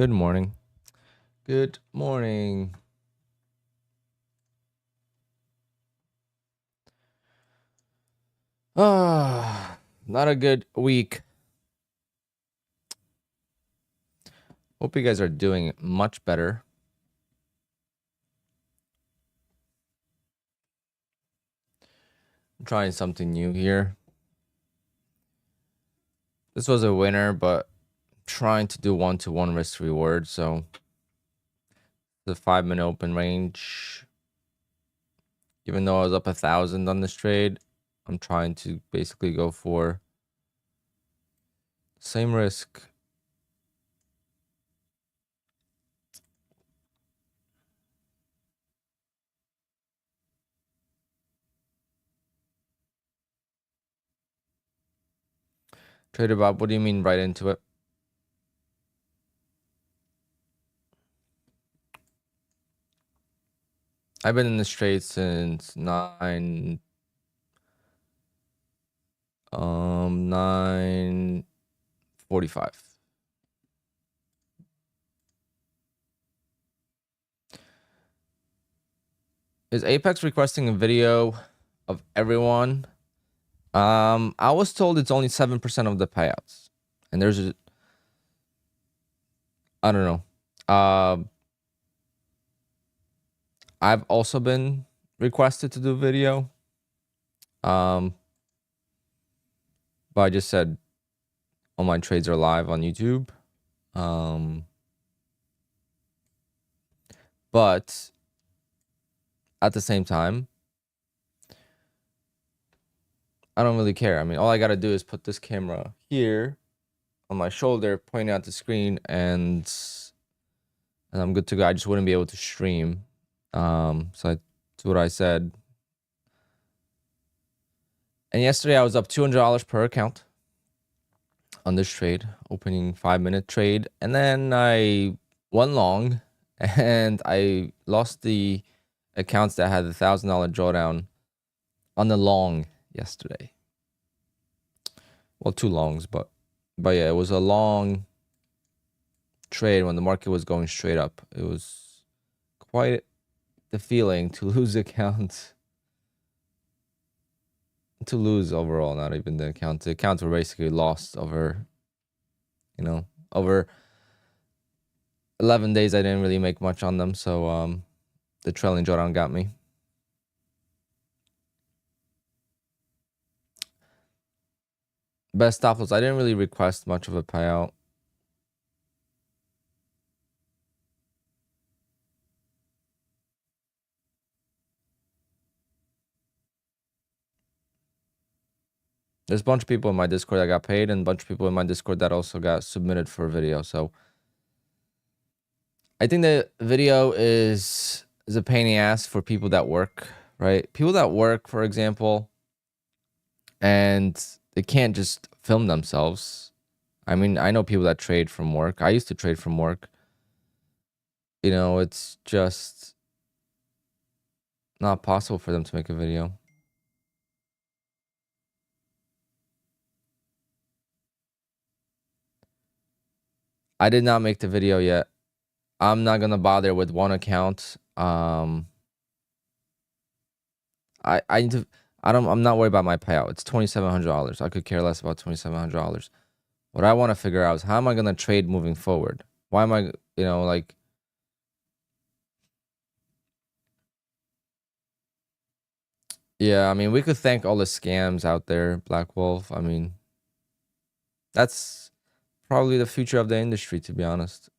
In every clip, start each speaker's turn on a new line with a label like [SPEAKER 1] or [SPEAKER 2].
[SPEAKER 1] Good morning. Good morning. Not a good week. Hope you guys are doing much better. I'm trying something new here. This was a winner, but trying to do 1-to-1 risk reward. So the 5-minute open range, even though I was up 1,000 on this trade, I'm trying to basically go for same risk. Trader Bob, what do you mean right into it? I've been in this trade since 9:45. Is Apex requesting a video of everyone? I was told it's only 7% of the payouts, and there's a, I don't know. I've also been requested to do video. But I just said all my trades are live on YouTube. But at the same time, I don't really care. I mean, all I gotta do is put this camera here on my shoulder, pointing at the screen, and I'm good to go. I just wouldn't be able to stream. So that's what I said. And yesterday I was up $200 per account on this trade, opening 5-minute trade, and then I won long, and I lost the accounts that had $1,000 drawdown on the long yesterday. Well, 2 longs, but yeah, it was a long trade when the market was going straight up. It was quite the feeling to lose accounts. To lose overall, not even the accounts. The accounts were basically lost over, over 11 days. I didn't really make much on them, so the trailing drawdown got me. Best stop loss. I didn't really request much of a payout. There's a bunch of people in my Discord that got paid, and a bunch of people in my Discord that also got submitted for a video. So I think the video is a pain in the ass for people that work, right? People that work, for example, and they can't just film themselves. I mean, I know people that trade from work. I used to trade from work. It's just not possible for them to make a video. I did not make the video yet. I'm not gonna bother with one account. I'm not worried about my payout. It's $2,700. I could care less about $2,700. What I want to figure out is how am I gonna trade moving forward? Why am I, like, yeah, I mean, we could thank all the scams out there, Black Wolf. I mean, that's probably the future of the industry, to be honest.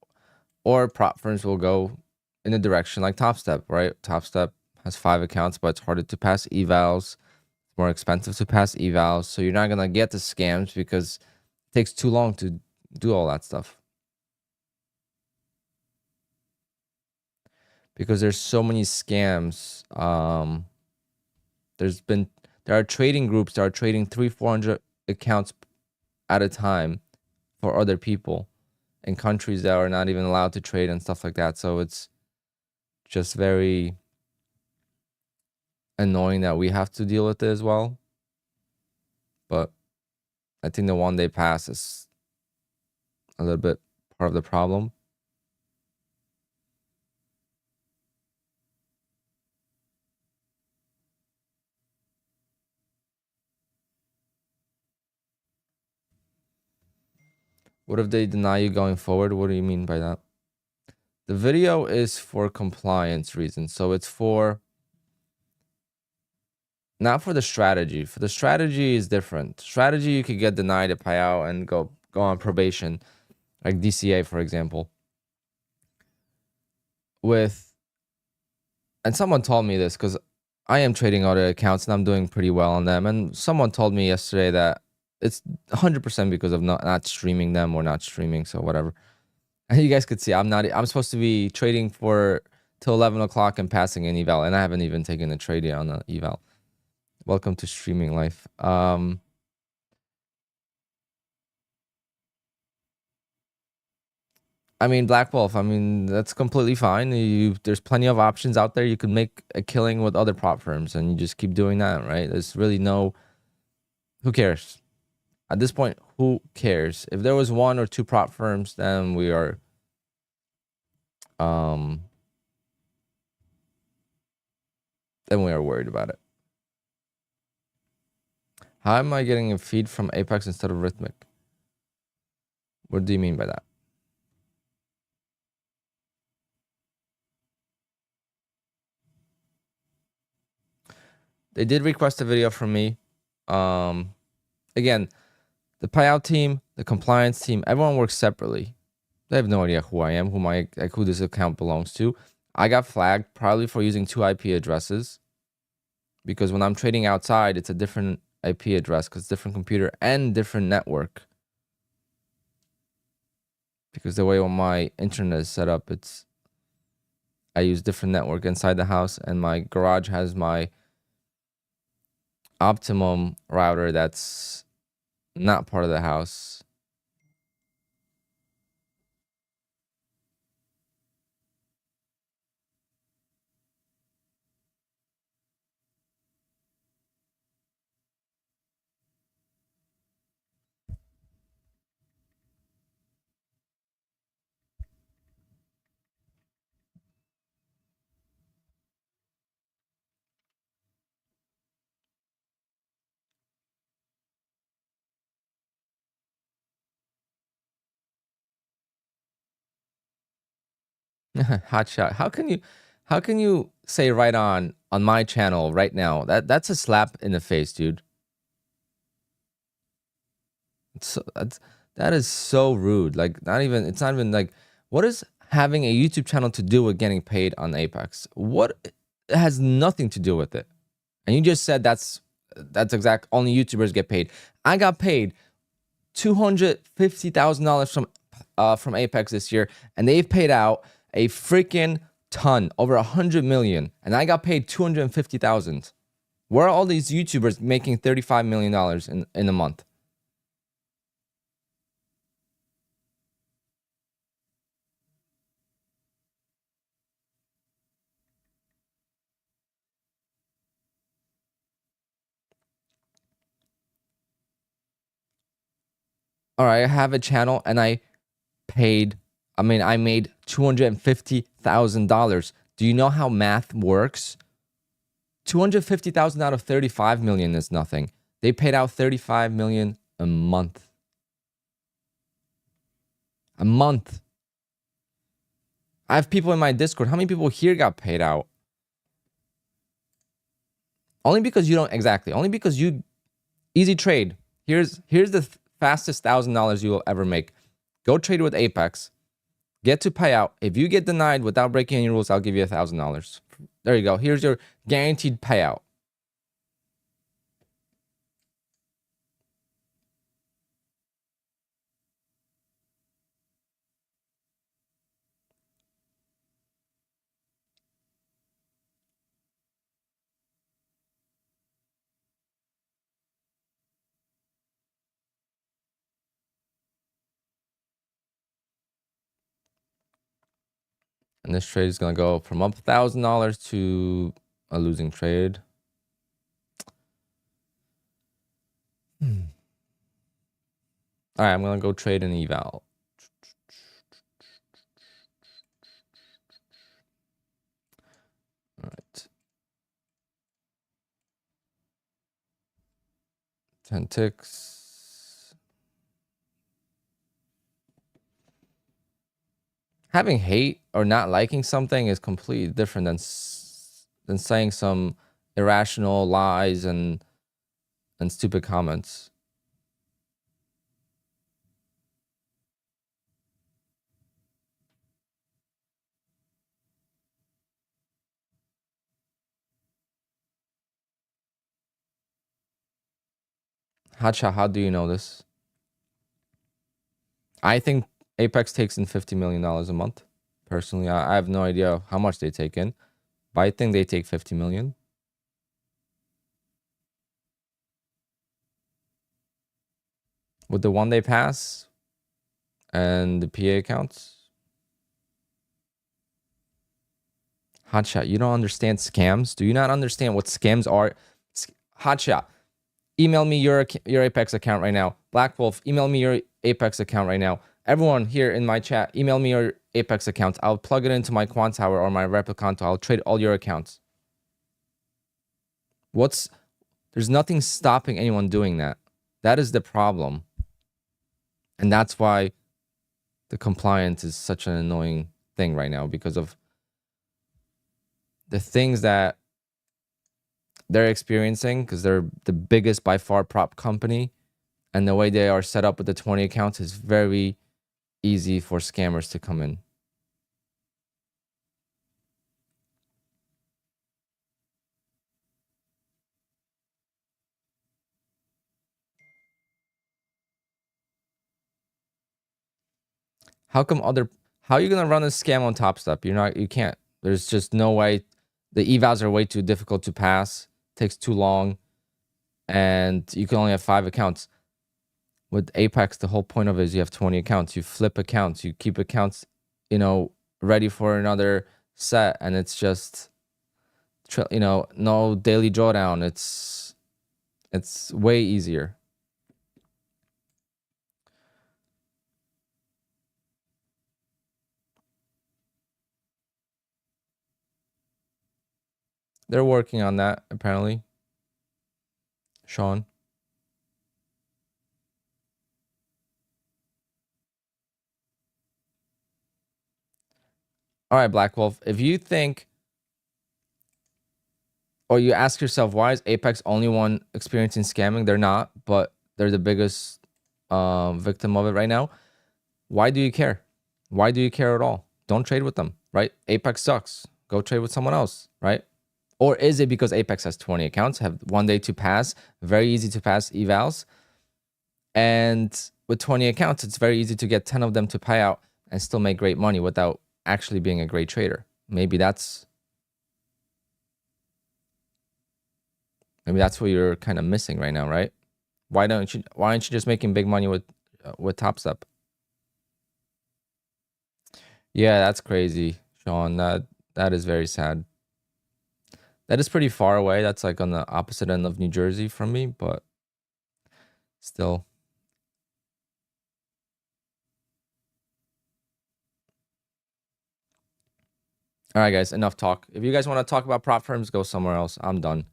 [SPEAKER 1] Or prop firms will go in a direction like Top Step, right? Top Step has 5 accounts, but it's harder to pass evals. It's more expensive to pass evals. So you're not going to get the scams because it takes too long to do all that stuff. Because there's so many scams. There are trading groups that are trading 300-400 accounts at a time for other people in countries that are not even allowed to trade and stuff like that. So it's just very annoying that we have to deal with it as well. But I think the 1-day pass is a little bit part of the problem. What if they deny you going forward? What do you mean by that? The video is for compliance reasons. So it's for, not for the strategy. For the strategy is different. Strategy, you could get denied a payout and go on probation, like DCA, for example. And someone told me this because I am trading other accounts and I'm doing pretty well on them. And someone told me yesterday that it's 100% because of not streaming them or not streaming. So whatever. And you guys could see I'm supposed to be trading for till 11 o'clock and passing an eval. And I haven't even taken a trade yet on the eval. Welcome to streaming life. I mean, Black Wolf, I mean, that's completely fine. There's plenty of options out there. You could make a killing with other prop firms and you just keep doing that, right? There's really no, who cares? At this point, who cares? If there was one or two prop firms, then we are, worried about it. How am I getting a feed from Apex instead of Rhythmic? What do you mean by that? They did request a video from me. Again, the payout team, the compliance team, everyone works separately. They have no idea who I am, who this account belongs to. I got flagged probably for using 2 IP addresses because when I'm trading outside, it's a different IP address because it's different computer and different network. Because the way my internet is set up, I use different network inside the house, and my garage has my optimum router that's not part of the house. Hot shot. How can you say right on my channel right now? That's a slap in the face, dude. That is so rude. Like it's not even like, what is having a YouTube channel to do with getting paid on Apex? It has nothing to do with it. And you just said that's exact, only YouTubers get paid. I got paid $250,000 from Apex this year, and they've paid out a freaking ton, over 100 million, and I got paid 250,000. Where are all these YouTubers making $35 million in a month? All right, I have a channel and I made $250,000. Do you know how math works? 250,000 out of 35 million is nothing. They paid out 35 million a month. A month. I have people in my Discord. How many people here got paid out? Only because you don't, exactly. Only because you, easy trade. Here's the fastest $1,000 you will ever make. Go trade with Apex. Get to payout. If you get denied without breaking any rules, I'll give you $1,000. There you go. Here's your guaranteed payout. And this trade is going to go from up $1,000 to a losing trade. All right, I'm going to go trade an eval. All right. 10 ticks. having hate or not liking something is completely different than saying some irrational lies and stupid comments. Hotshot, how do you know this? I think Apex takes in $50 million a month. Personally, I have no idea how much they take in, but I think they take 50 million. With the 1-day pass and the PA accounts. Hotshot, you don't understand scams? Do you not understand what scams are? Hotshot, email me your Apex account right now. Black Wolf, email me your Apex account right now. Everyone here in my chat, email me your Apex account. I'll plug it into my QUANTOWER or my Replicanto. I'll trade all your accounts. There's nothing stopping anyone doing that. That is the problem. And that's why the compliance is such an annoying thing right now, because of the things that they're experiencing, because they're the biggest by far prop company, and the way they are set up with the 20 accounts is very easy for scammers to come in. How are you gonna run a scam on Top Step? You can't. There's just no way. The evals are way too difficult to pass, takes too long, and you can only have 5 accounts. With Apex, the whole point of it is you have 20 accounts. You flip accounts, you keep accounts, ready for another set, and it's just, no daily drawdown. It's way easier. They're working on that, apparently. Sean. All right, Black Wolf. If you think, or you ask yourself, why is Apex only one experiencing scamming? They're not, but they're the biggest victim of it right now. Why do you care? Why do you care at all? Don't trade with them, right? Apex sucks. Go trade with someone else, right? Or is it because Apex has 20 accounts, have 1 day to pass, very easy to pass evals, and with 20 accounts, it's very easy to get 10 of them to pay out and still make great money without actually being a great trader? Maybe that's what you're kind of missing right now, right? Why aren't you just making big money with Top Step? Yeah, that's crazy, Sean. That is very sad. That is pretty far away. That's like on the opposite end of New Jersey from me, but still. All right, guys, enough talk. If you guys want to talk about prop firms, go somewhere else. I'm done.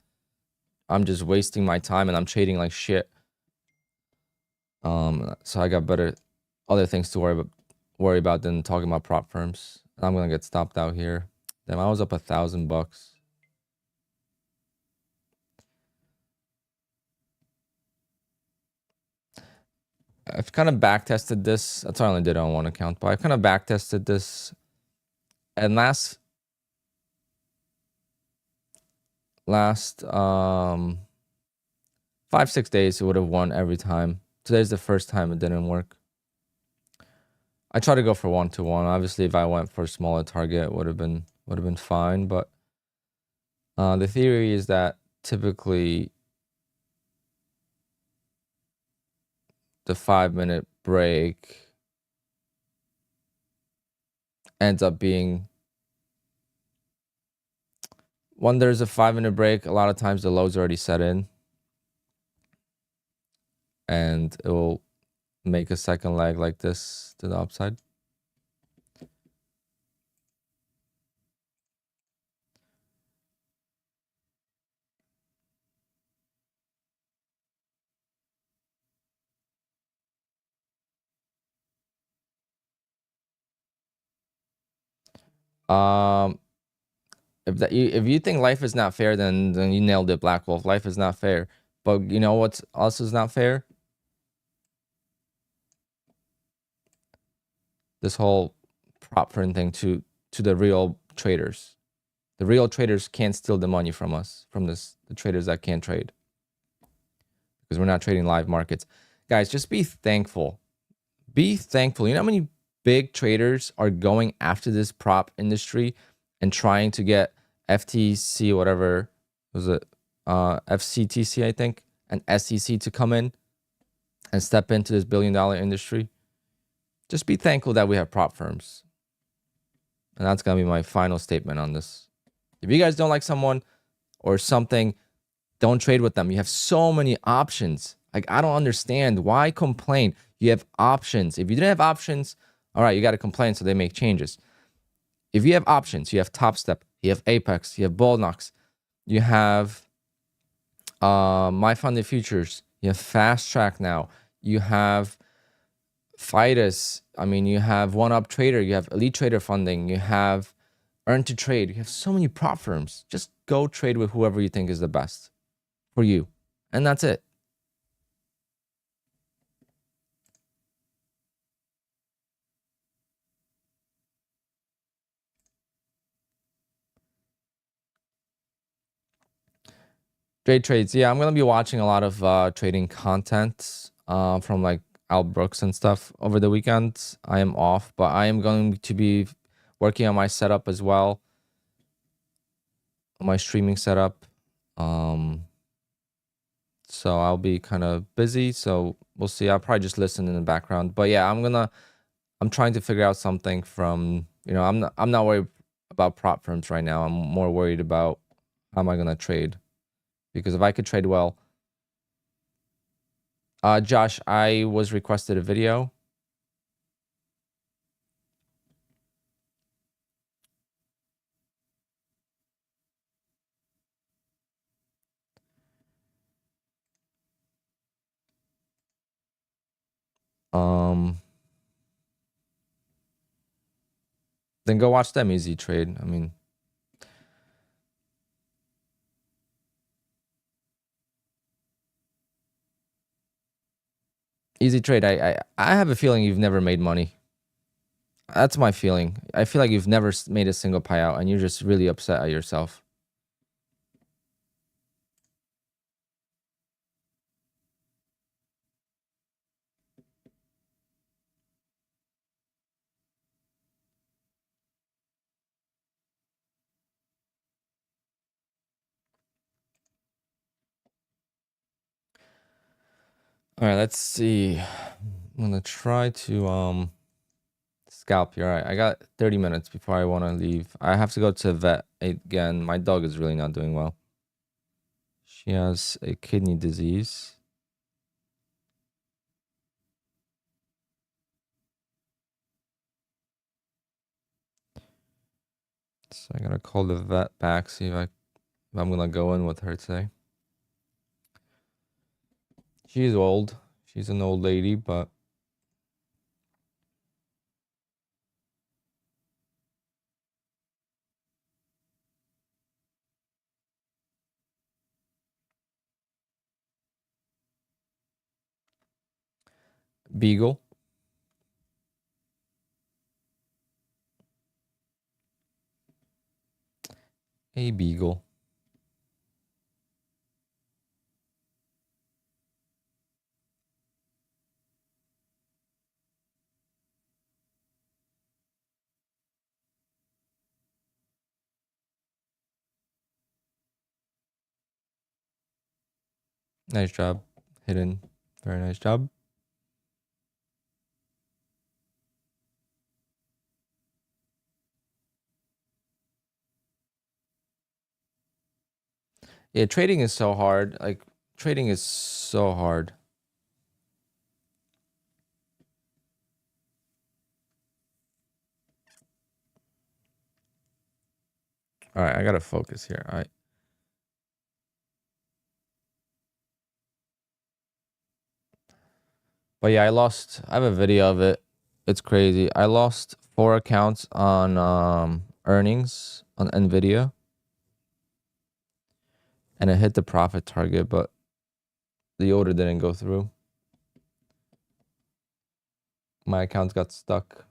[SPEAKER 1] I'm just wasting my time and I'm trading like shit. So I got other things to worry about than talking about prop firms. I'm gonna get stopped out here. Damn, I was up $1,000. I've kind of back-tested this. That's why I only did it on one account, but I kind of back-tested this. And last 5-6 days, it would have won every time. Today's the first time it didn't work. I try to go for 1-to-1. Obviously, if I went for a smaller target, it would have been fine. But the theory is that typically the 5-minute break ends up being, when there's a 5-minute break, a lot of times the low's already set in, and it will make a second leg like this to the upside. If you think life is not fair, then you nailed it, Black Wolf. Life is not fair. But you know what else is not fair? This whole prop firm thing to the real traders. The real traders can't steal the money from us, from the traders that can't trade. Because we're not trading live markets. Guys, just be thankful. Be thankful. You know how many big traders are going after this prop industry and trying to get FTC, whatever was it, FCTC, I think, and SEC to come in and step into this billion-dollar industry? Just be thankful that we have prop firms. And that's going to be my final statement on this. If you guys don't like someone or something, don't trade with them. You have so many options. Like, I don't understand. Why complain? You have options. If you didn't have options, all right, you got to complain so they make changes. If you have options, you have Top Step, you have Apex, you have Bullnox, you have My Funded Futures, you have Fast Track now, you have Fidus, I mean, you have One-Up Trader, you have Elite Trader Funding, you have Earn to Trade. You have so many prop firms. Just go trade with whoever you think is the best for you. And that's it. Trade trades. Yeah, I'm going to be watching a lot of trading content from like Al Brooks and stuff over the weekend. I am off, but I am going to be working on my setup as well. My streaming setup. So I'll be kind of busy. So we'll see. I'll probably just listen in the background. But yeah, I'm trying to figure out something from, you know, I'm not worried about prop firms right now. I'm more worried about how am I gonna trade. Because if I could trade well. Josh, I was requested a video. Then go watch them. Easy Trade. I mean, Easy Trade. I have a feeling you've never made money. That's my feeling. I feel like you've never made a single payout, and you're just really upset at yourself. All right, let's see. I'm gonna try to scalp here. All right, I got 30 minutes before I want to leave. I have to go to the vet again. My dog is really not doing well. She has a kidney disease. So I gotta call the vet back, see if I'm gonna go in with her today. She's old. She's an old lady, but Beagle. A Beagle. Nice job. Hidden. Very nice job. Yeah, trading is so hard. Like, trading is so hard. All right, I gotta focus here. All right. But yeah, I have a video of it. It's crazy. I lost 4 accounts on earnings on Nvidia, and it hit the profit target, but the order didn't go through. My account got stuck.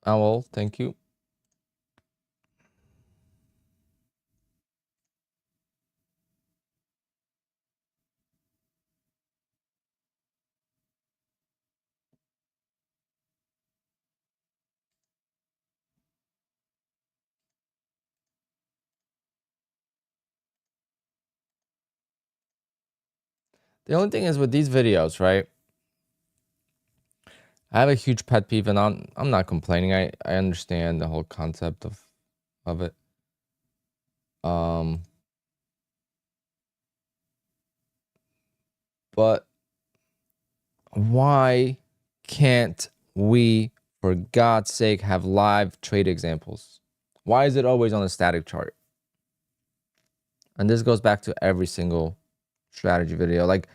[SPEAKER 1] Oh, well, thank you. The only thing is with these videos, right? I have a huge pet peeve, and I'm not complaining. I understand the whole concept of it. But why can't we, for God's sake, have live trade examples? Why is it always on a static chart? And this goes back to every single strategy video. Like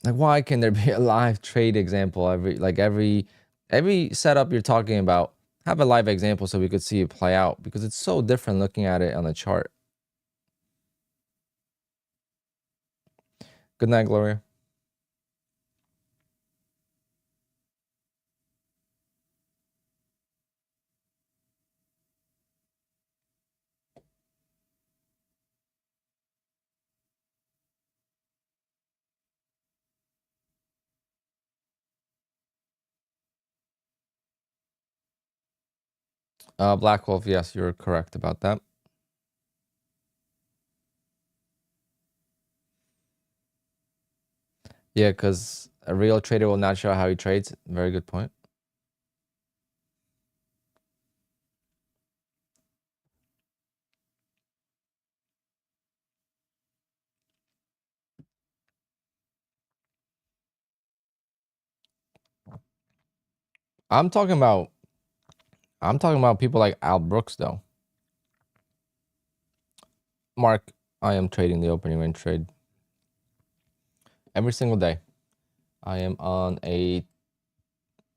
[SPEAKER 1] why can there be a live trade example every setup you're talking about? Have a live example so we could see it play out, because it's so different looking at it on a chart. Good night, Gloria. Black Wolf, yes, you're correct about that. Yeah, because a real trader will not show how he trades. Very good point. I'm talking about people like Al Brooks, though. Mark, I am trading the opening range trade every single day. I am on a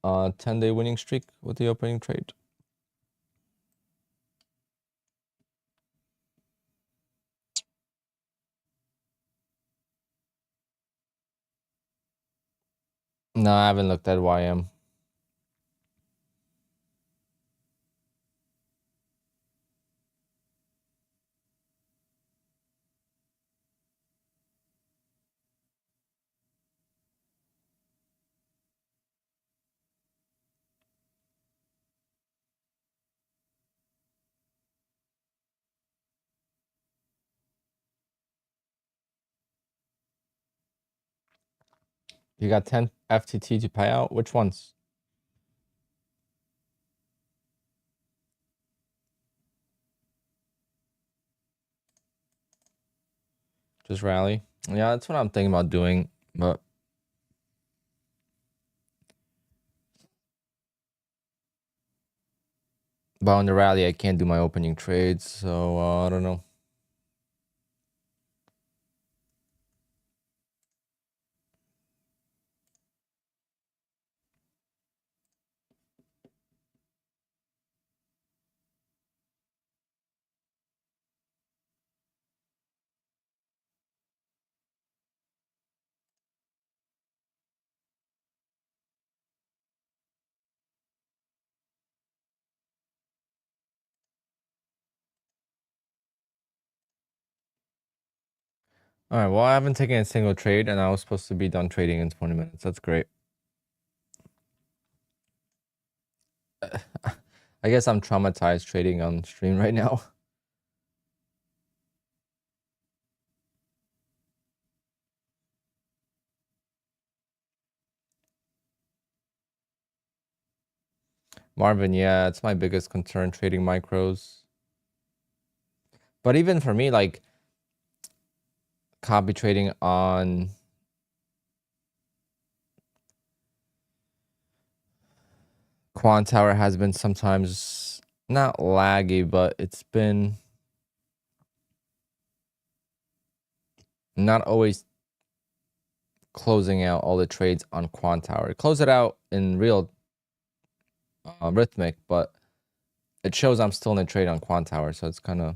[SPEAKER 1] 10-day winning streak with the opening trade. No, I haven't looked at YM. You got 10 FTT to pay out? Which ones? Just rally? Yeah, that's what I'm thinking about doing, but on the rally, I can't do my opening trades, so I don't know. All right, well, I haven't taken a single trade, and I was supposed to be done trading in 20 minutes. That's great. I guess I'm traumatized trading on stream right now. Marvin, yeah, it's my biggest concern trading micros. But even for me, like copy trading on QUANTOWER has been sometimes not laggy, but it's been not always closing out all the trades on QUANTOWER. Close it out in real rhythmic, but it shows I'm still in a trade on QUANTOWER, so it's kind of...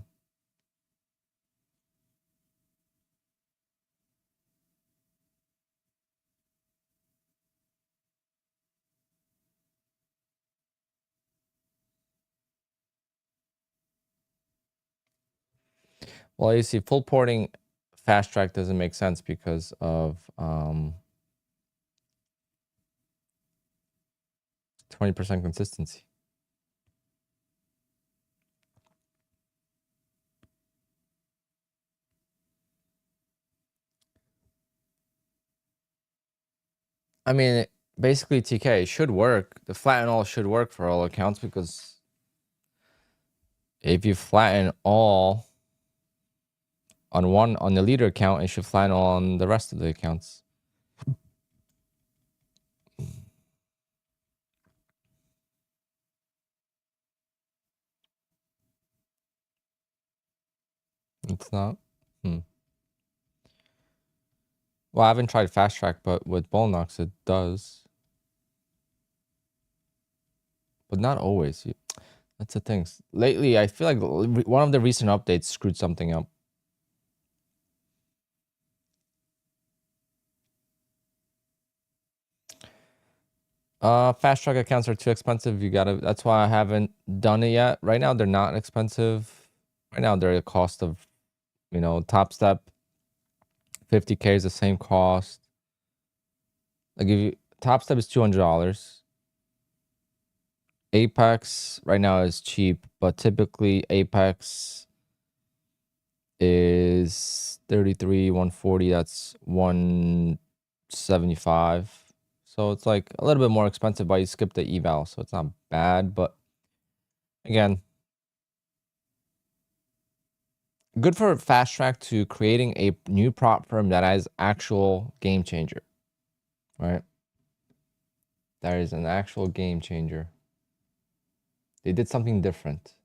[SPEAKER 1] Well, you see, full porting fast track doesn't make sense because of 20% consistency. I mean, basically TK should work. The flatten all should work for all accounts, because if you flatten all on the leader account, it should flatten all on the rest of the accounts. It's not. Well, I haven't tried fast track, but with Bullnox it does. But not always. That's the thing. Lately, I feel like one of the recent updates screwed something up. Fast track accounts are too expensive. You gotta. That's why I haven't done it yet. Right now, they're not expensive. Right now, they're a cost of, Top Step. 50K is the same cost. I give you Top Step is $200. Apex right now is cheap, but typically Apex is 33, 140. That's 175. So it's like a little bit more expensive, but you skip the eval, so it's not bad. But again, good for fast track to creating a new prop firm that has actual game changer, right? That is an actual game changer. They did something different.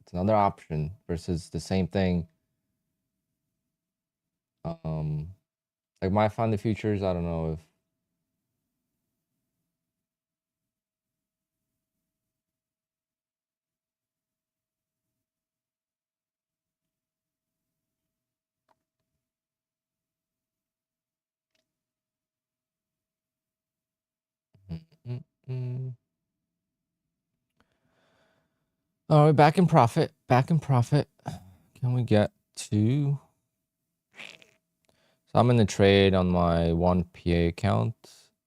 [SPEAKER 1] It's another option versus the same thing. Like my Funded futures, I don't know if... All right, back in profit. Back in profit. Can we get to... So I'm in the trade on my 1 PA account.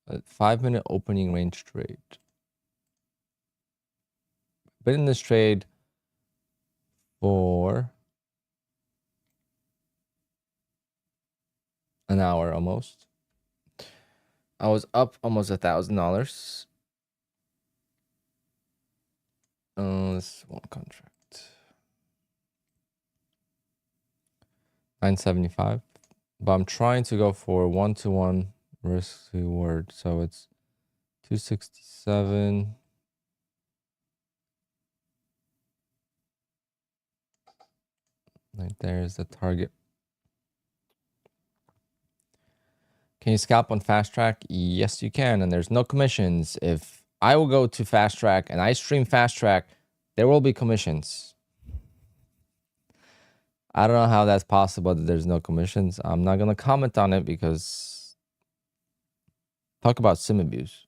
[SPEAKER 1] A 5-minute opening range trade. Been in this trade for an hour almost. I was up almost $1,000. This is one contract. 975. But I'm trying to go for 1-to-1 risk reward. So it's 267. Right there is the target. Can you scalp on fast track? Yes, you can. And there's no commissions. If I will go to fast track and I stream fast track, there will be commissions. I don't know how that's possible that there's no commissions. I'm not going to comment on it because talk about sim abuse.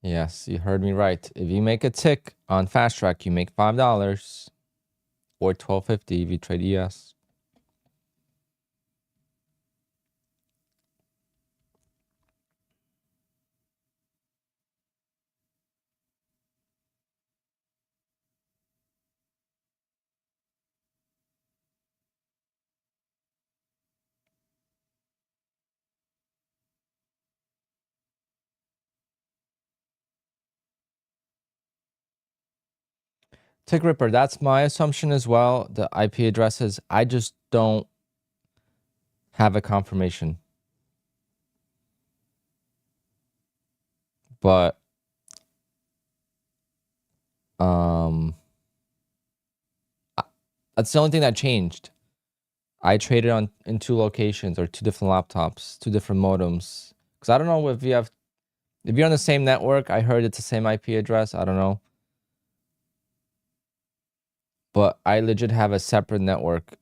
[SPEAKER 1] Yes, you heard me right. If you make a tick on Fast Track, you make $5 or $12.50 if you trade ES. Tick Ripper, that's my assumption as well. The IP addresses, I just don't have a confirmation. But that's the only thing that changed. I traded in 2 locations or 2 different laptops, 2 different modems. Because I don't know if you're on the same network. I heard it's the same IP address. I don't know. But I legit have a separate network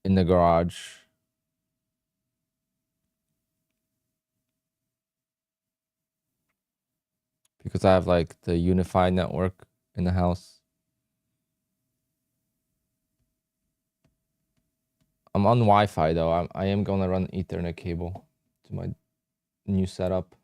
[SPEAKER 1] in the garage. Because I have like the unified network in the house. I'm on Wi-Fi though. I am gonna run Ethernet cable to my new setup.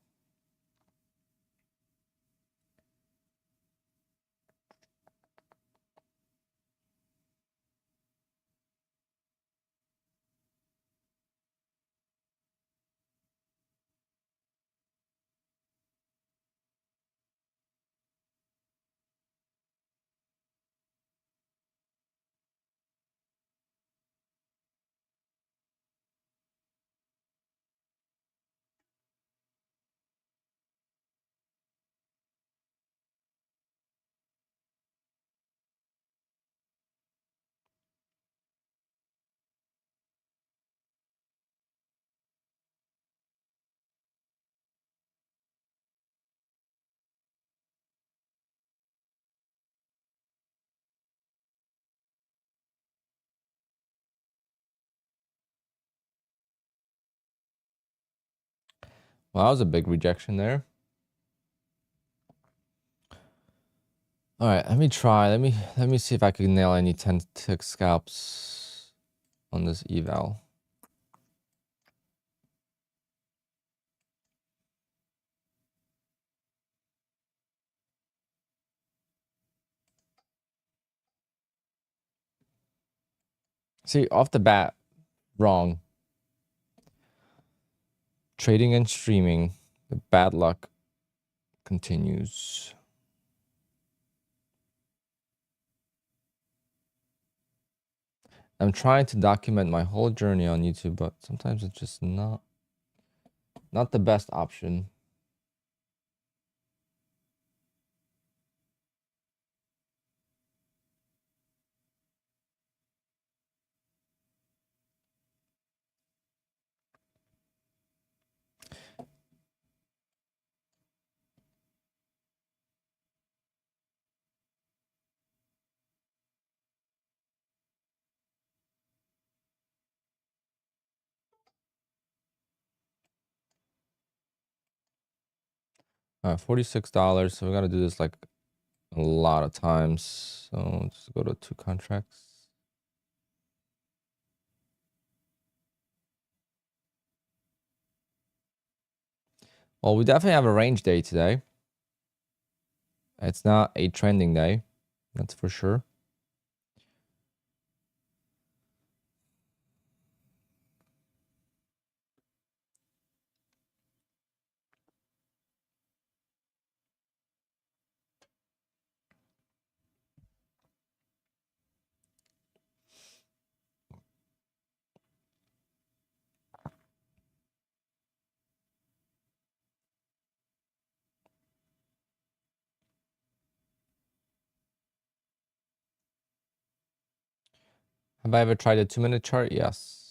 [SPEAKER 1] Well, that was a big rejection there. All right, let me try. Let me see if I can nail any 10 tick scalps on this eval. See, off the bat, wrong. Trading and streaming, the bad luck continues. I'm trying to document my whole journey on YouTube, but sometimes it's just not the best option. $46. So we got to do this like a lot of times. So just go to 2 contracts. Well, we definitely have a range day today. It's not a trending day. That's for sure. Have I ever tried a 2-minute chart? Yes.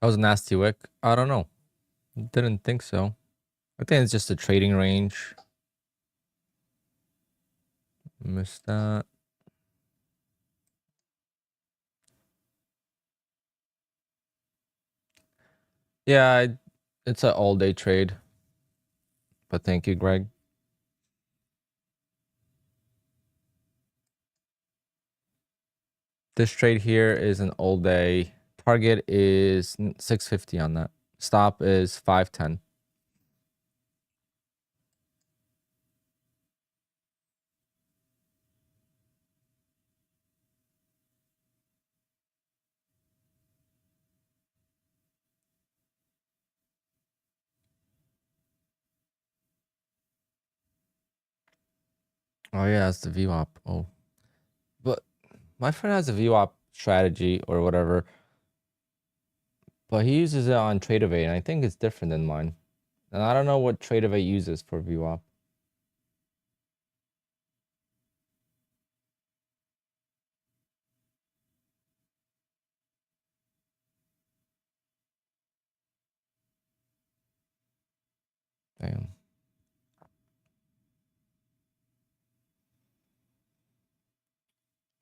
[SPEAKER 1] That was a nasty wick. I don't know. Didn't think so. I think it's just a trading range. Missed that. Yeah, it's an all-day trade. But thank you, Greg. This trade here is an all-day. Target is 650 on that. Stop is 510. Oh yeah, that's the Vwap. Oh, but my friend has a Vwap strategy or whatever, but he uses it on Tradeovate, and I think it's different than mine. And I don't know what Tradeovate uses for Vwap. Damn.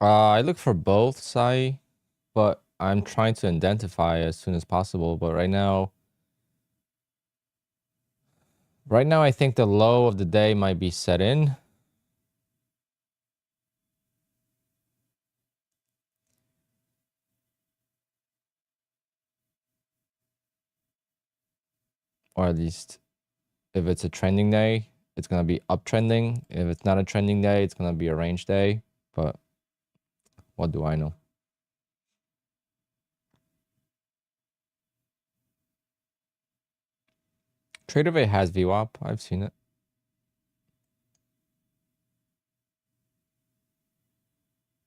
[SPEAKER 1] I look for both, Sai, but I'm trying to identify as soon as possible. But right now, I think the low of the day might be set in. Or at least if it's a trending day, it's going to be uptrending. If it's not a trending day, it's going to be a range day. But what do I know? Tradeovate has Vwap. I've seen it.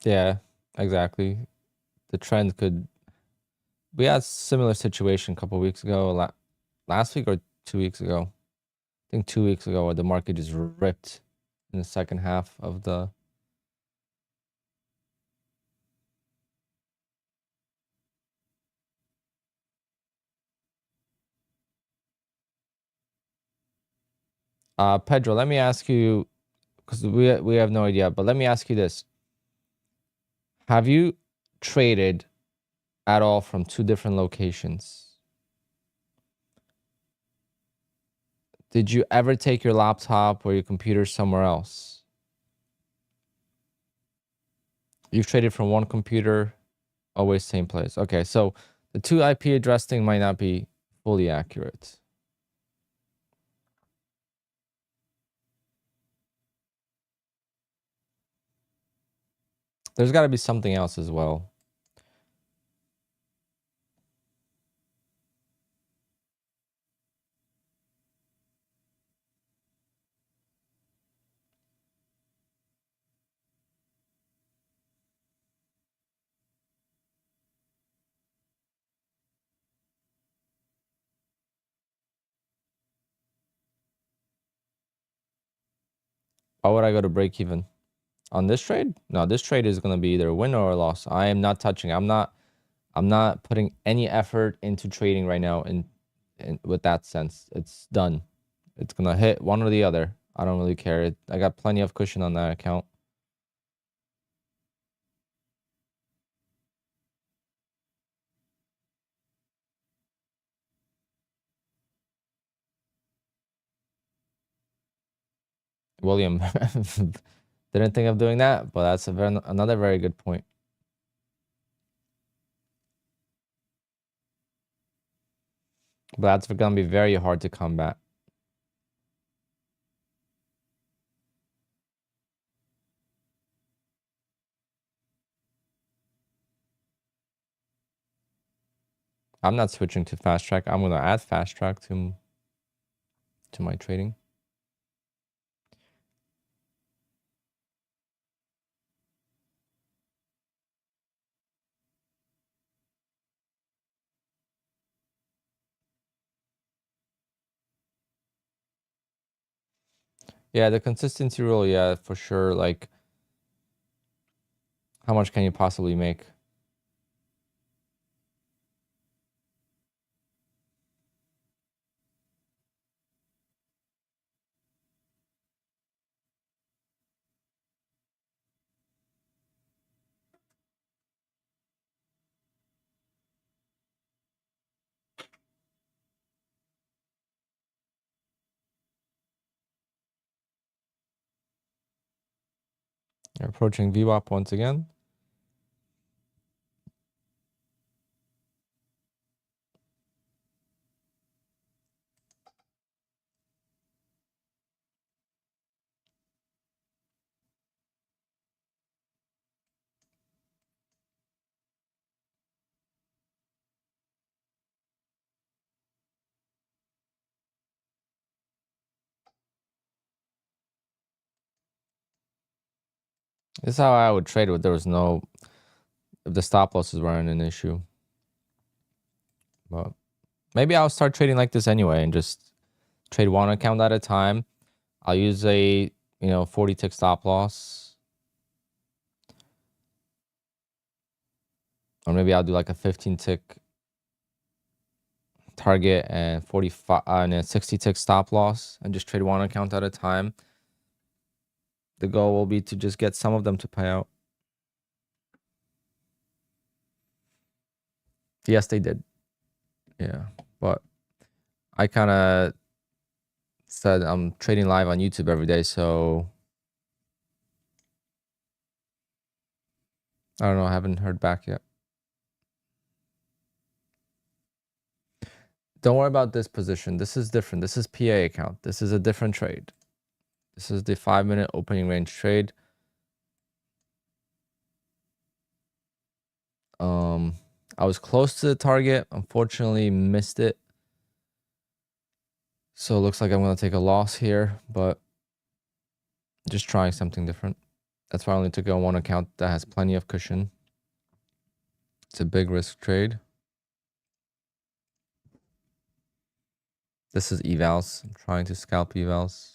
[SPEAKER 1] Yeah, exactly. The trend could... We had a similar situation a couple of weeks ago. Last week or 2 weeks ago. I think 2 weeks ago, where the market just ripped in the second half of the... Pedro, let me ask you, because we have no idea, but let me ask you this. Have you traded at all from 2 different locations? Did you ever take your laptop or your computer somewhere else? You've traded from one computer, always same place. Okay, so the 2 IP address thing might not be fully accurate. There's got to be something else as well. Why would I go to break even? On this trade? No, this trade is going to be either a win or a loss. I am not touching. I'm not putting any effort into trading right now in with that sense. It's done. It's going to hit one or the other. I don't really care. I got plenty of cushion on that account. William didn't think of doing that, but that's another very good point. But that's going to be very hard to combat. I'm not switching to fast track. I'm going to add fast track to my trading. Yeah, the consistency rule, yeah, for sure. Like, how much can you possibly make? You're approaching Vwap once again. This is how I would trade if there was no, if the stop losses weren't an issue. But maybe I'll start trading like this anyway and just trade one account at a time. I'll use a, 40 tick stop loss. Or maybe I'll do like a 15 tick target and 45 and a 60 tick stop loss and just trade one account at a time. The goal will be to just get some of them to pay out. Yes, they did. Yeah, but I kind of said I'm trading live on YouTube every day, so I don't know. I haven't heard back yet. Don't worry about this position. This is different. This is PA account. This is a different trade. This is the 5-minute opening range trade. I was close to the target. Unfortunately, missed it. So it looks like I'm going to take a loss here, but just trying something different. That's why I only took on one account that has plenty of cushion. It's a big risk trade. This is evals. I'm trying to scalp evals.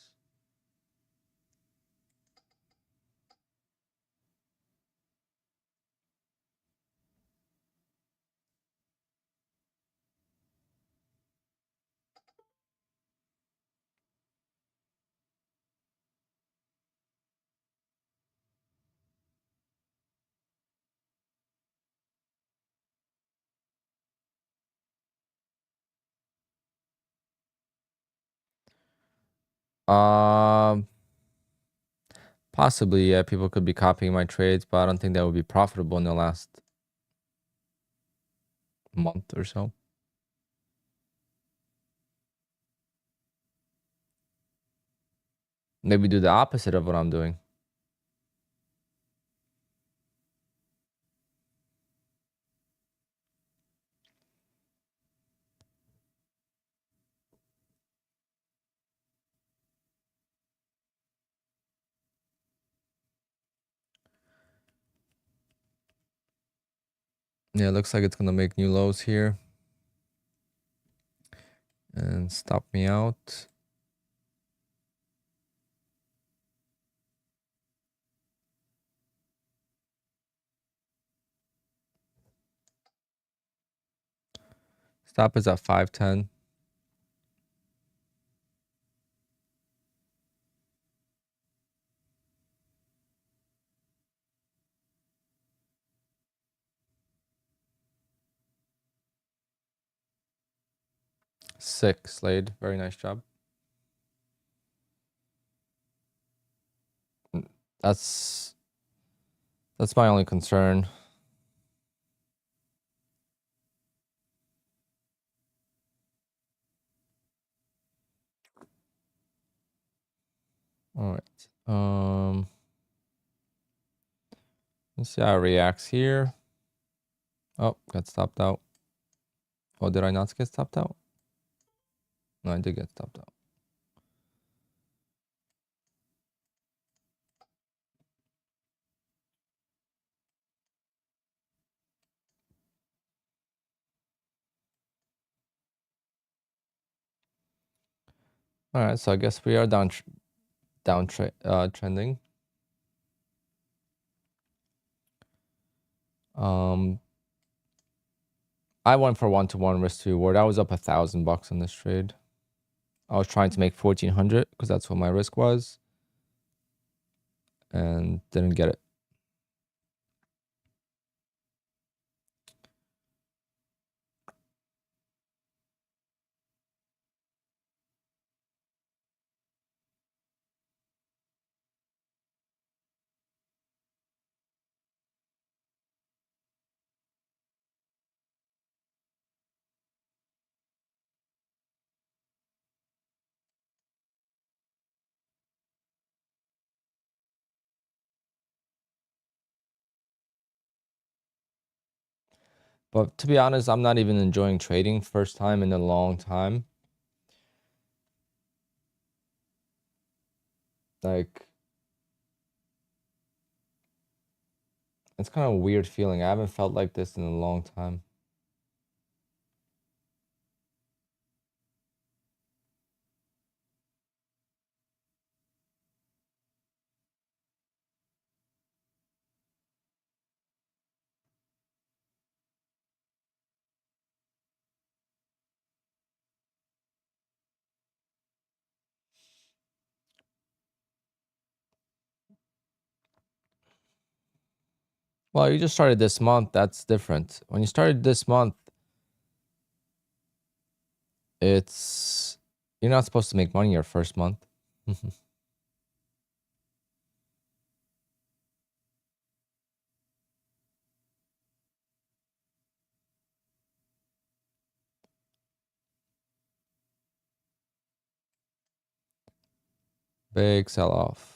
[SPEAKER 1] Possibly, yeah, people could be copying my trades, but I don't think that would be profitable in the last month or so. Maybe do the opposite of what I'm doing. Yeah, it looks like it's going to make new lows here. And stop me out. Stop is at 510. Sick, Slade. Very nice job. That's my only concern. All right. Let's see how it reacts here. Oh, got stopped out. Oh, did I not get stopped out? No, I did get stopped out. All right, so I guess we are trending. I went for 1-to-1 risk to reward. I was up $1,000 on this trade. I was trying to make 1,400 because that's what my risk was, and didn't get it. But to be honest, I'm not even enjoying trading. First time in a long time. Like, it's kind of a weird feeling. I haven't felt like this in a long time. Well, you just started this month. That's different. When you started this month, it's you're not supposed to make money your first month. Big sell off.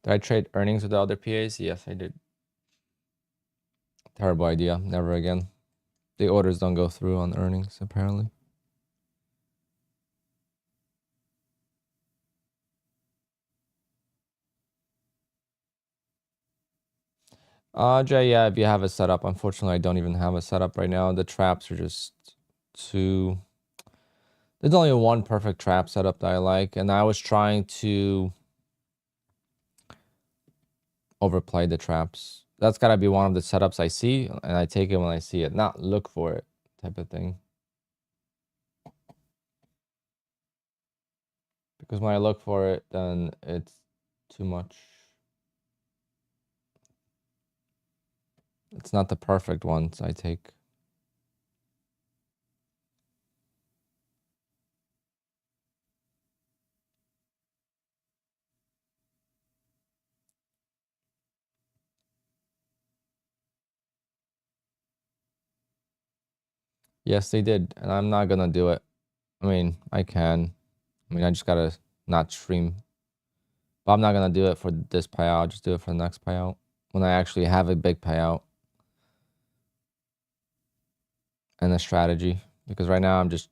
[SPEAKER 1] Did I trade earnings with the other PAs? Yes, I did. Terrible idea. Never again. The orders don't go through on earnings, apparently. Jay, yeah, if you have a setup. Unfortunately, I don't even have a setup right now. The traps are just too... There's only one perfect trap setup that I like, and I was trying to overplay the traps. That's got to be one of the setups I see, and I take it when I see it, not look for it type of thing. Because when I look for it, then it's too much. It's not the perfect ones I take. Yes, they did, and I'm not gonna do it. I mean, I can. I mean, I just gotta not stream. But I'm not gonna do it for this payout. I'll just do it for the next payout when I actually have a big payout and a strategy. Because right now I'm just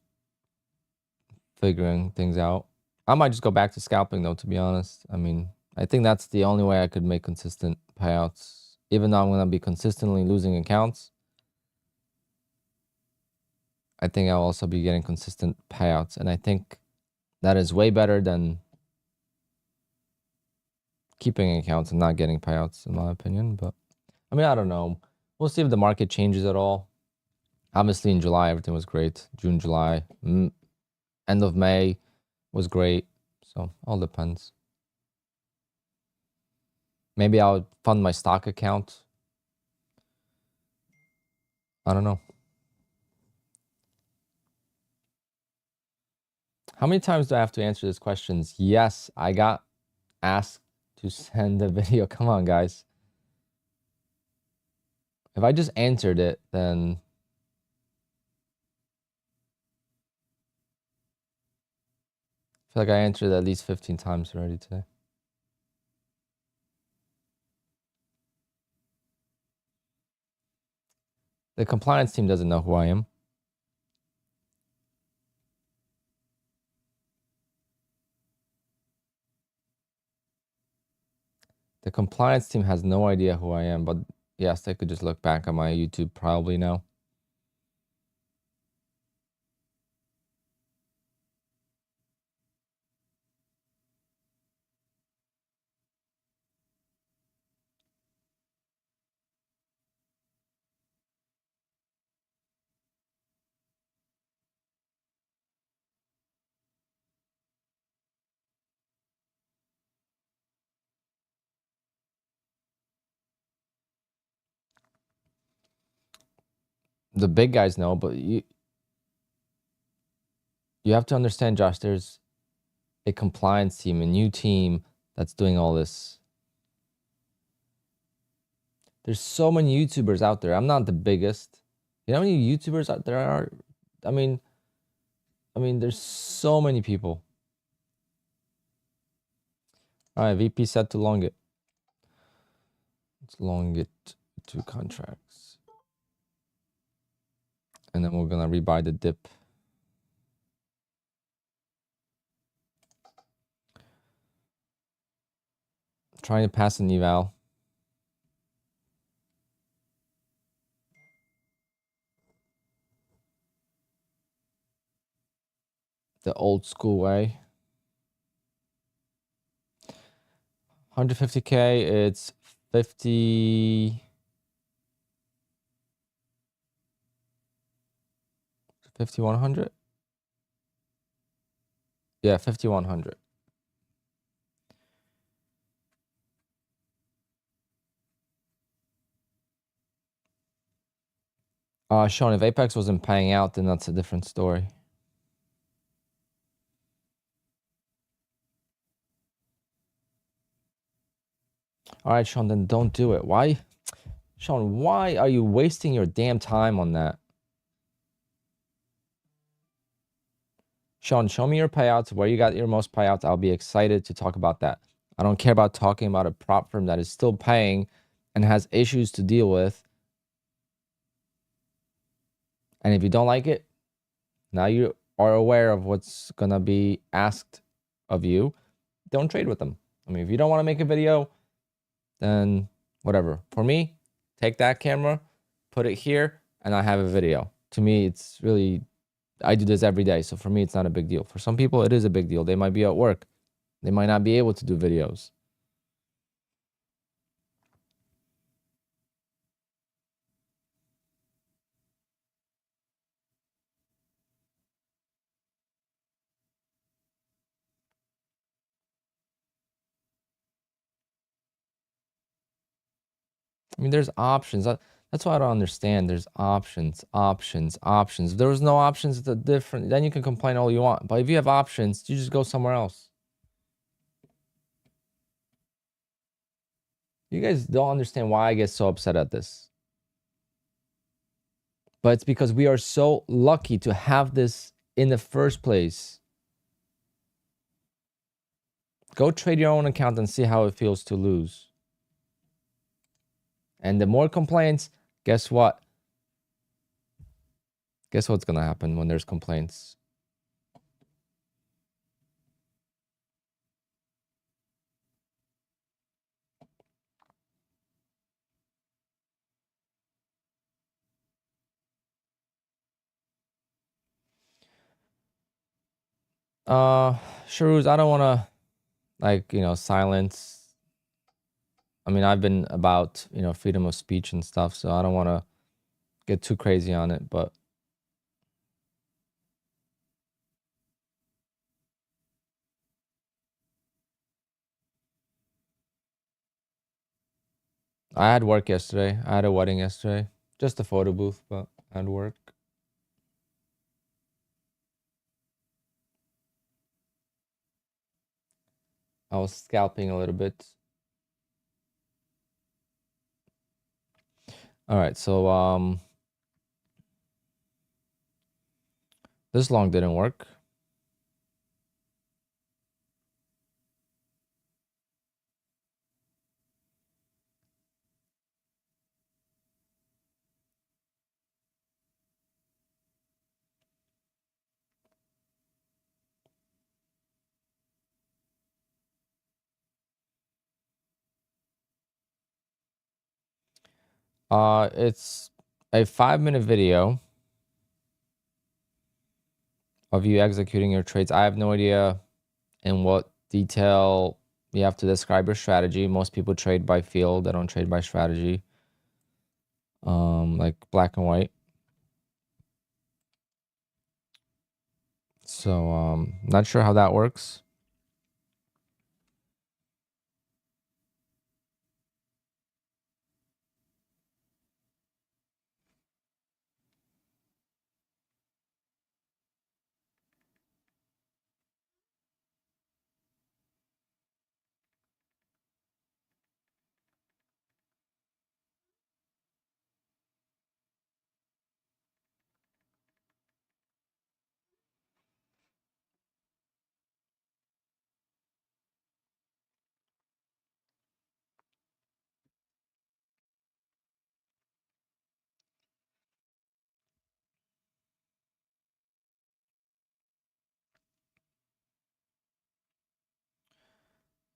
[SPEAKER 1] figuring things out. I might just go back to scalping though, to be honest. I mean, I think that's the only way I could make consistent payouts. Even though I'm gonna be consistently losing accounts, I think I'll also be getting consistent payouts. And I think that is way better than keeping accounts and not getting payouts, in my opinion. But I mean, I don't know. We'll see if the market changes at all. Obviously, in July, everything was great. June, July, end of May was great. So all depends. Maybe I'll fund my stock account. I don't know. How many times do I have to answer these questions? Yes, I got asked to send a video. Come on, guys. If I just answered it, then I feel like I answered it at least 15 times already today. The compliance team doesn't know who I am. The compliance team has no idea who I am, but yes, they could just look back on my YouTube probably now. The big guys know, but you have to understand, Josh, there's a compliance team, a new team that's doing all this. There's so many YouTubers out there. I'm not the biggest. You know how many YouTubers out there are? I mean, there's so many people. All right, VP set to long it. Let's long it 2 contracts. And then we're gonna rebuy the dip. Trying to pass an eval. The old school way. 150K, it's 50... 5100? Yeah, 5100. Sean, if Apex wasn't paying out, then that's a different story. All right, Sean, then don't do it. Why? Sean, why are you wasting your damn time on that? Sean, show me your payouts, where you got your most payouts. I'll be excited to talk about that. I don't care about talking about a prop firm that is still paying and has issues to deal with. And if you don't like it, now you are aware of what's going to be asked of you. Don't trade with them. I mean, if you don't want to make a video, then whatever. For me, take that camera, put it here, and I have a video. To me, it's really, I do this every day. So for me, it's not a big deal. For some people, it is a big deal. They might be at work. They might not be able to do videos. I mean, there's options. That's why I don't understand. There's options. If there was no options, it's a different. Then you can complain all you want. But if you have options, you just go somewhere else. You guys don't understand why I get so upset at this. But it's because we are so lucky to have this in the first place. Go trade your own account and see how it feels to lose. And the more complaints, guess what? Guess what's going to happen when there's complaints? Sharuz, I don't want to, like, silence. I mean, I've been about, freedom of speech and stuff, so I don't want to get too crazy on it, but I had work yesterday. I had a wedding yesterday. Just a photo booth, but I had work. I was scalping a little bit. All right, so this long didn't work. It's a 5-minute video of you executing your trades. I have no idea in what detail you have to describe your strategy. Most people trade by feel. They don't trade by strategy. Like black and white. So, not sure how that works.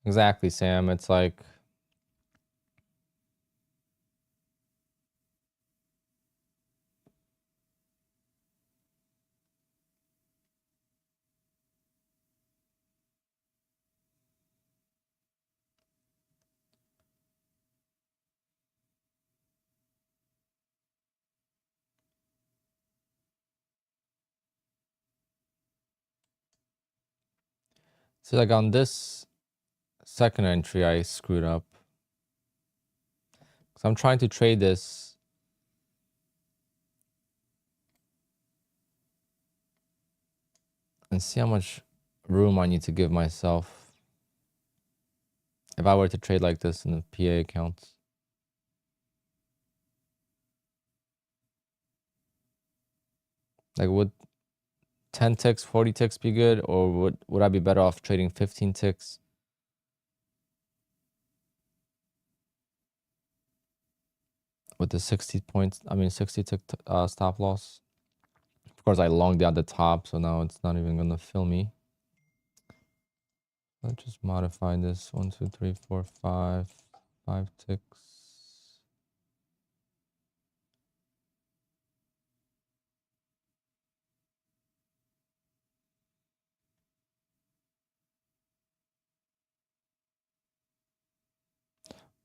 [SPEAKER 1] Exactly, Sam. It's like, so like on this second entry, I screwed up. So I'm trying to trade this. And see how much room I need to give myself if I were to trade like this in the PA accounts. Like, would 10 ticks, 40 ticks be good? Or would I be better off trading 15 ticks? With the 60 points, I mean 60 tick stop loss. Of course, I longed at the top, so now it's not even gonna fill me. Let's just modify this. 1, 2, 3, 4, 5 ticks.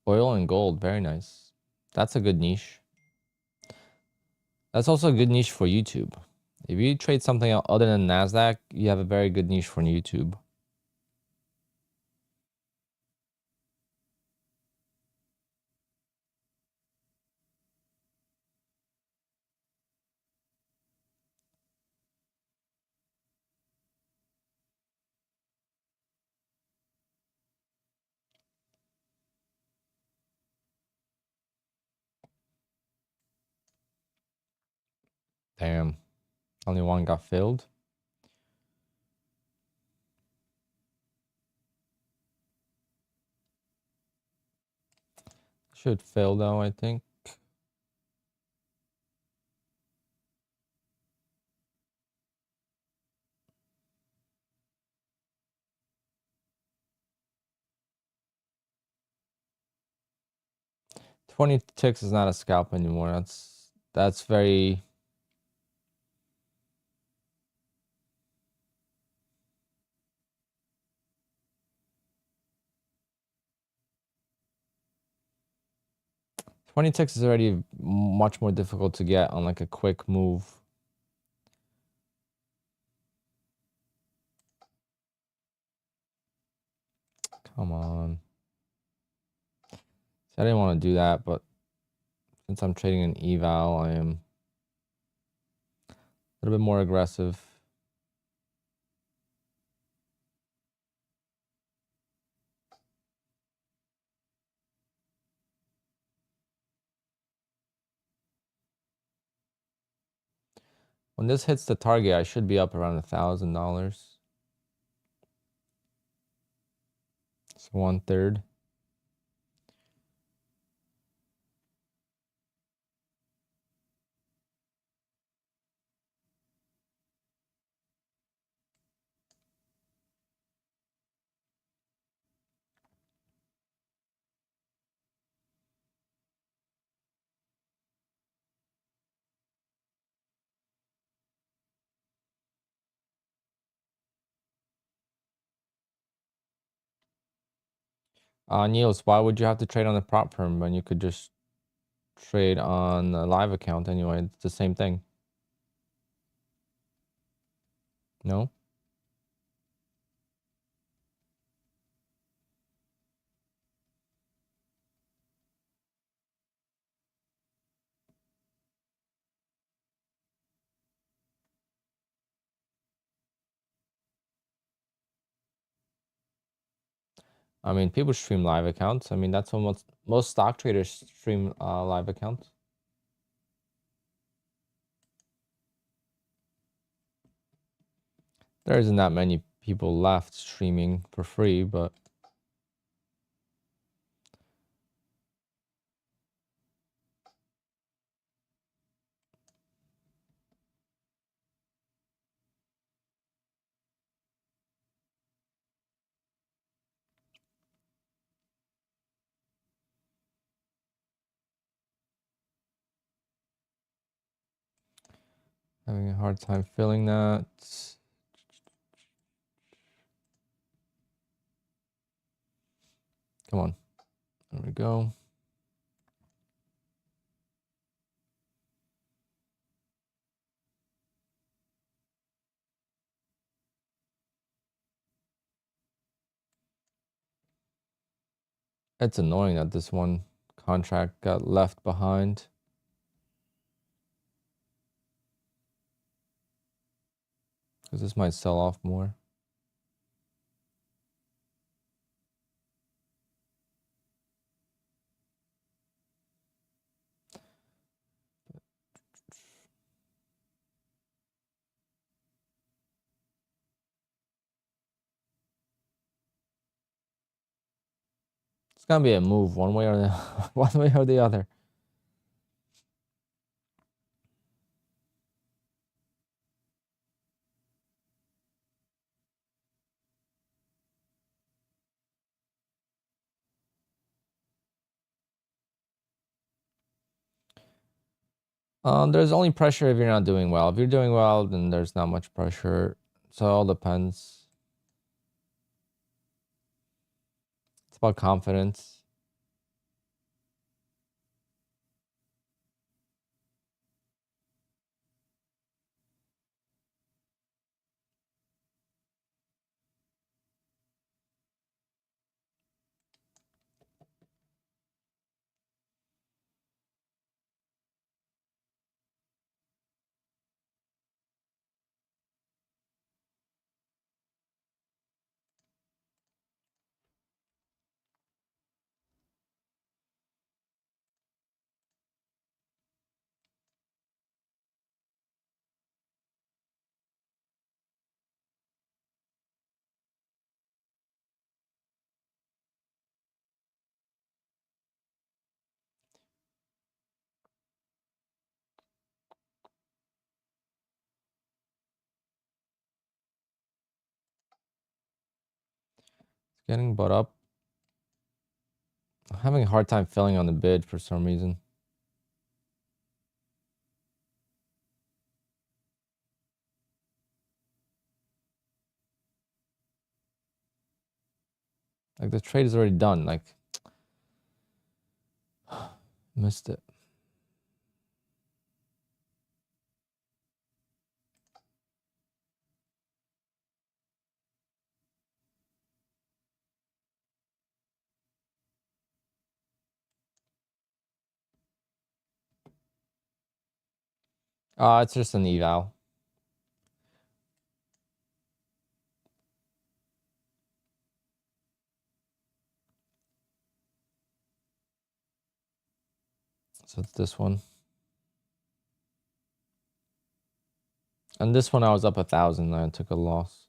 [SPEAKER 1] Oil and gold, very nice. That's a good niche. That's also a good niche for YouTube. If you trade something other than NASDAQ, you have a very good niche for YouTube. Damn. Only one got filled. Should fail though, I think. $20 is not a scalp anymore. That's very... $20 is already much more difficult to get on like a quick move. Come on. See, I didn't want to do that, but since I'm trading an eval, I am a little bit more aggressive. When this hits the target, I should be up around $1,000. It's 1/3. Niels, why would you have to trade on the prop firm when you could just trade on a live account anyway? It's the same thing. No? I mean, people stream live accounts. I mean, that's what most stock traders stream live accounts. There isn't that many people left streaming for free, but Having a hard time filling that. Come on. There we go. It's annoying that this one contract got left behind. Because this might sell off more. It's gonna be a move one way or the one way or the other. There's only pressure if you're not doing well. If you're doing well, then there's not much pressure. So it all depends. It's about confidence. It's getting bought up. I'm having a hard time filling on the bid for some reason. Like the trade is already done. Like missed it. It's just an eval. So it's this one. And this one I was up 1,000 and I took a loss.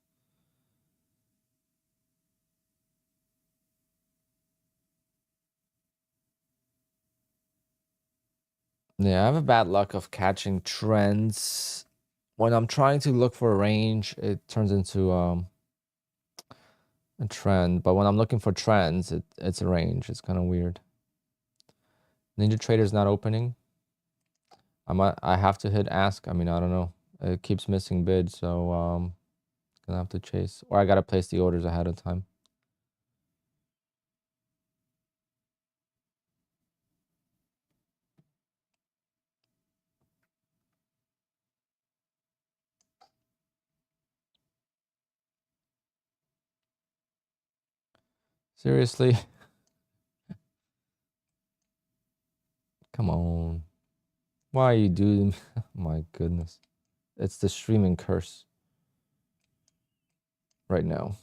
[SPEAKER 1] Yeah, I have a bad luck of catching trends. When I'm trying to look for a range, it turns into a trend. But when I'm looking for trends, it's a range. It's kind of weird. Ninja Trader's not opening. I have to hit ask. I mean, I don't know. It keeps missing bid, so gonna have to chase. Or I gotta place the orders ahead of time. Seriously? Come on. Why are you doing? My goodness. It's the streaming curse right now.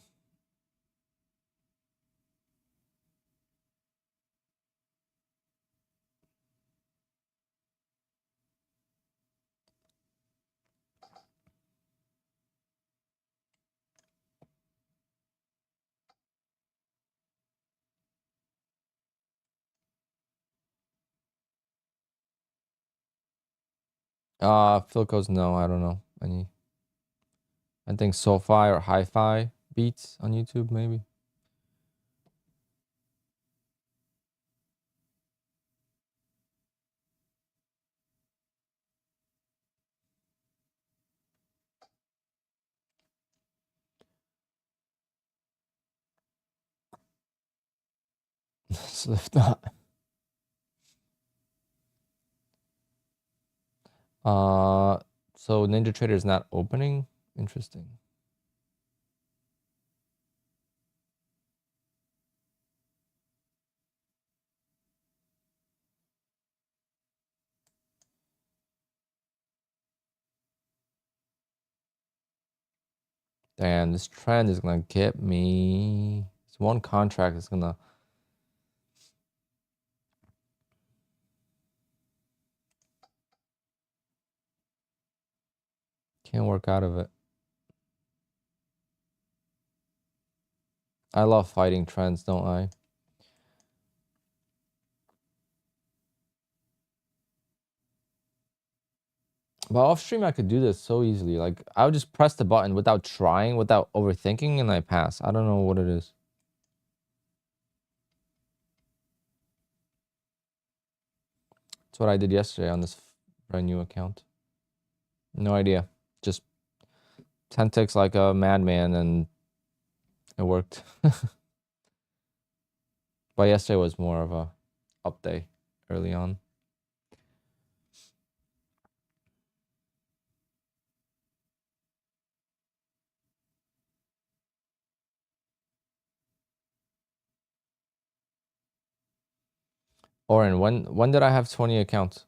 [SPEAKER 1] Philco's no, I don't know. Any I think SoFi or Hi-Fi beats on YouTube, maybe. So if not, so NinjaTrader is not opening. Interesting. Damn, this trend is gonna get me. This one contract is gonna. Can't work out of it. I love fighting trends, don't I? But off stream, I could do this so easily. Like, I would just press the button without trying, without overthinking, and I pass. I don't know what it is. That's what I did yesterday on this brand new account. No idea. Just 10 ticks like a madman, and it worked. But yesterday was more of a up day early on. Oren, when did I have 20 accounts?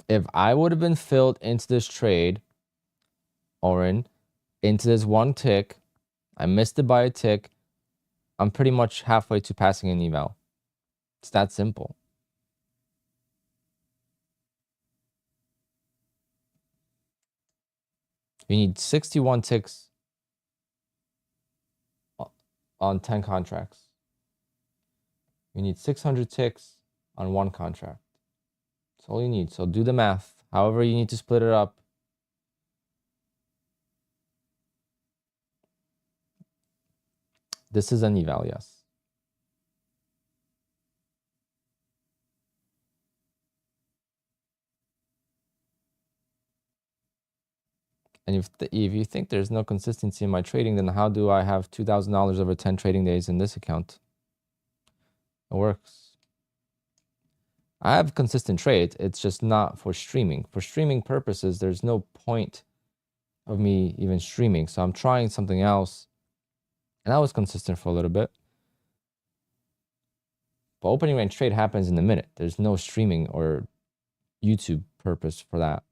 [SPEAKER 1] If I would have been filled into this trade, Oren, into this one tick, I missed it by a tick, I'm pretty much halfway to passing an eval. It's that simple. You need 61 ticks on 10 contracts. You need 600 ticks on one contract. That's all you need. So do the math. However you need to split it up. This is an eval, yes. And if you think there's no consistency in my trading, then how do I have $2,000 over 10 trading days in this account? It works. I have consistent trades. It's just not for streaming. For streaming purposes, there's no point of me even streaming. So I'm trying something else. And I was consistent for a little bit. But opening range trade happens in a minute. There's no streaming or YouTube purpose for that.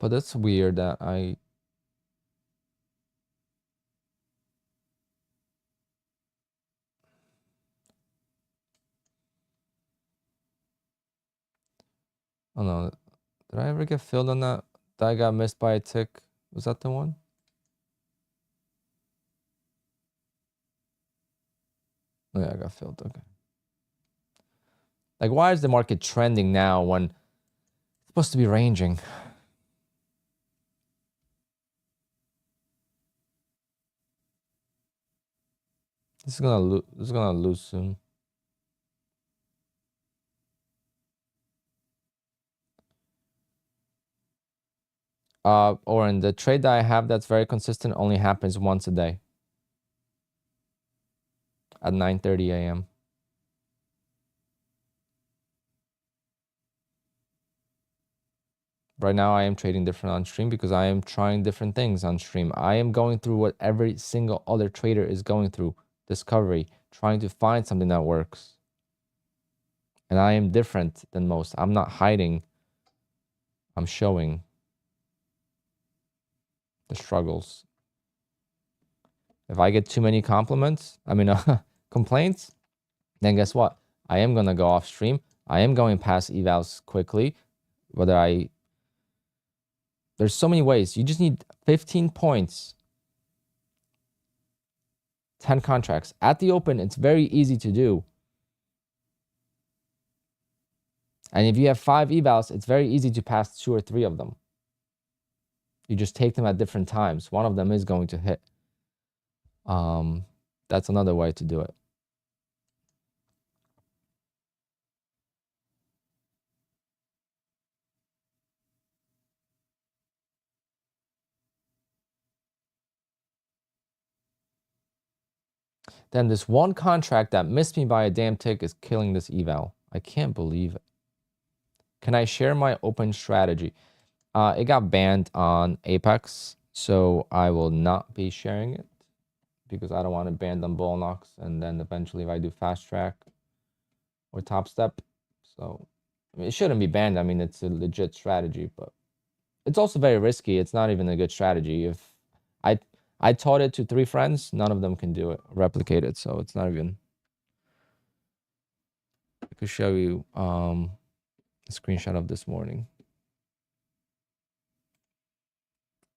[SPEAKER 1] But that's weird that I don't know. Did I ever get filled on that? That I got missed by a tick? Was that the one? Oh, yeah, I got filled. Okay. Like, why is the market trending now when it's supposed to be ranging? This is gonna lose soon. Oren, the trade that I have that's very consistent only happens once a day at 9:30 a.m. Right now, I am trading different on stream because I am trying different things on stream. I am going through what every single other trader is going through. Discovery, trying to find something that works. And I am different than most. I'm not hiding. I'm showing the struggles. If I get too many complaints, then guess what? I am going to go off stream. I am going past evals quickly. There's so many ways. You just need 15 points. 10 contracts. At the open, it's very easy to do. And if you have 5 evals, it's very easy to pass 2 or 3 of them. You just take them at different times. One of them is going to hit. That's another way to do it. Then this one contract that missed me by a damn tick is killing this eval. I can't believe it. Can I share my open strategy? It got banned on Apex, so I will not be sharing it because I don't want to ban them bull knocks, and then eventually if I do fast track or top step. So I mean, it shouldn't be banned. I mean, it's a legit strategy, but it's also very risky. It's not even a good strategy. If I taught it to 3 friends, none of them can do it, replicate it. So it's not even. I could show you a screenshot of this morning.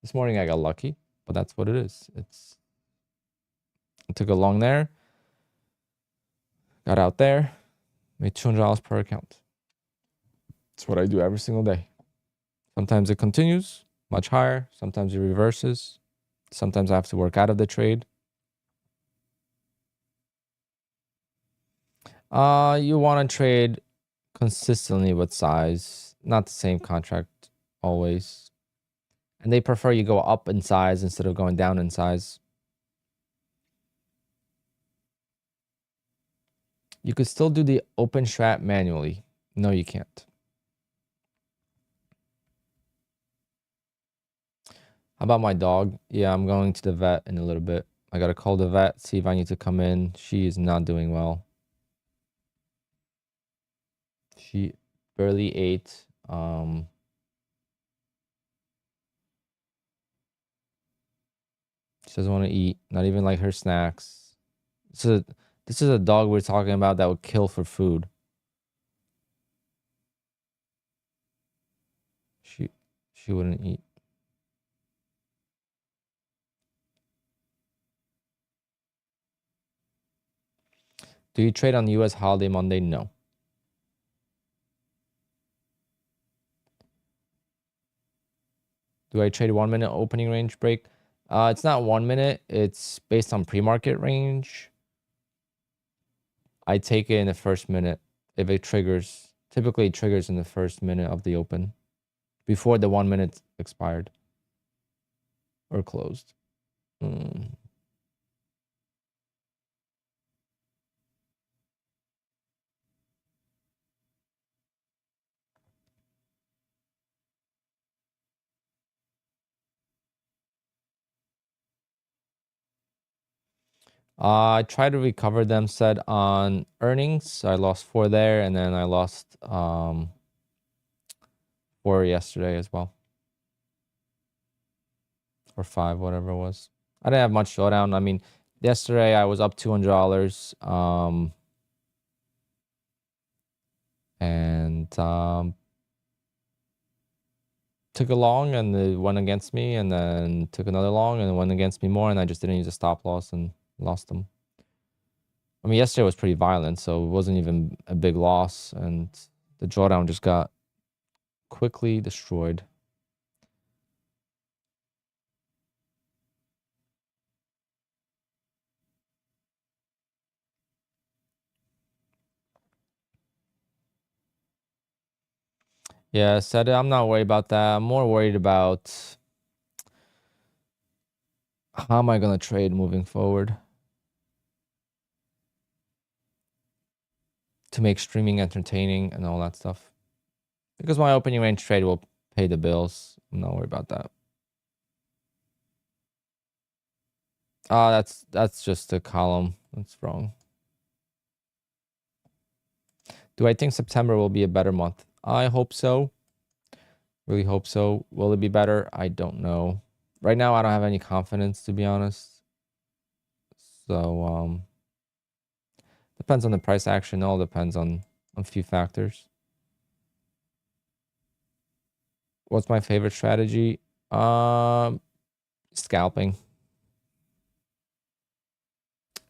[SPEAKER 1] This morning I got lucky, but that's what it is. I took a long there, got out there, made $200 per account. That's what I do every single day. Sometimes it continues much higher. Sometimes it reverses. Sometimes I have to work out of the trade. You want to trade consistently with size, not the same contract always. And they prefer you go up in size instead of going down in size. You could still do the open strat manually. No, you can't. How about my dog? Yeah, I'm going to the vet in a little bit. I got to call the vet, see if I need to come in. She is not doing well. She barely ate. She doesn't want to eat, not even like her snacks. So this is a dog we're talking about that would kill for food. She wouldn't eat. Do you trade on US holiday Monday? No. Do I trade 1 minute opening range break? It's not 1 minute. It's based on pre-market range. I take it in the first minute. If it triggers, typically it triggers in the first minute of the open before the 1 minute expired or closed. I tried to recover them said on earnings. I lost 4 there, and then I lost 4 yesterday as well. Or 5, whatever it was. I didn't have much showdown. I mean, yesterday I was up $200. And took a long and it went against me, and then took another long and it went against me more, and I just didn't use a stop loss and lost them. I mean, yesterday was pretty violent, so it wasn't even a big loss, and the drawdown just got quickly destroyed. Yeah, said I'm not worried about that. I'm more worried about how am I going to trade moving forward to make streaming entertaining and all that stuff. Because my opening range trade will pay the bills. I'm not worried about that. That's just a column. That's wrong. Do I think September will be a better month? I hope so. Really hope so. Will it be better? I don't know. Right now, I don't have any confidence, to be honest. So, depends on the price action. All depends on a few factors. What's my favorite strategy? Scalping.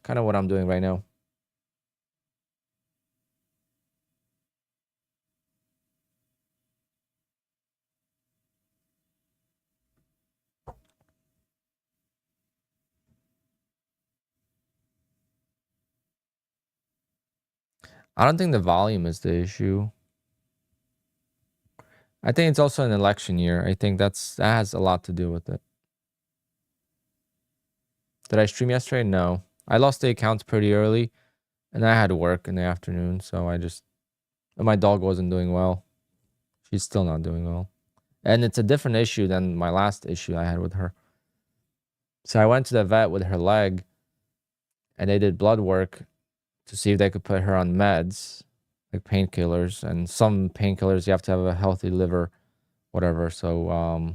[SPEAKER 1] Kind of what I'm doing right now. I don't think the volume is the issue. I think it's also an election year. I think that has a lot to do with it. Did I stream yesterday? No. I lost the account pretty early, and I had work in the afternoon, so my dog wasn't doing well. She's still not doing well. And it's a different issue than my last issue I had with her. So I went to the vet with her leg, and they did blood work to see if they could put her on meds, like painkillers. And some painkillers, you have to have a healthy liver, whatever. So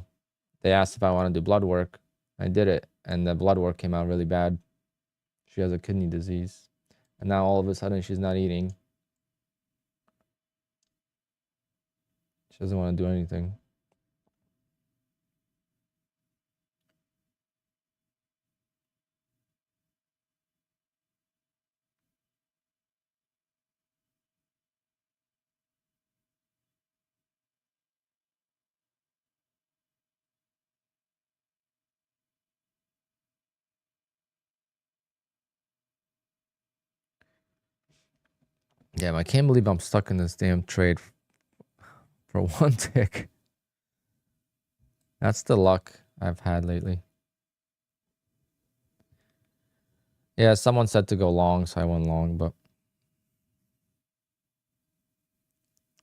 [SPEAKER 1] they asked if I want to do blood work. I did it, and the blood work came out really bad. She has a kidney disease. And now all of a sudden she's not eating. She doesn't want to do anything. Yeah, I can't believe I'm stuck in this damn trade for one tick. That's the luck I've had lately. Yeah, someone said to go long, so I went long, but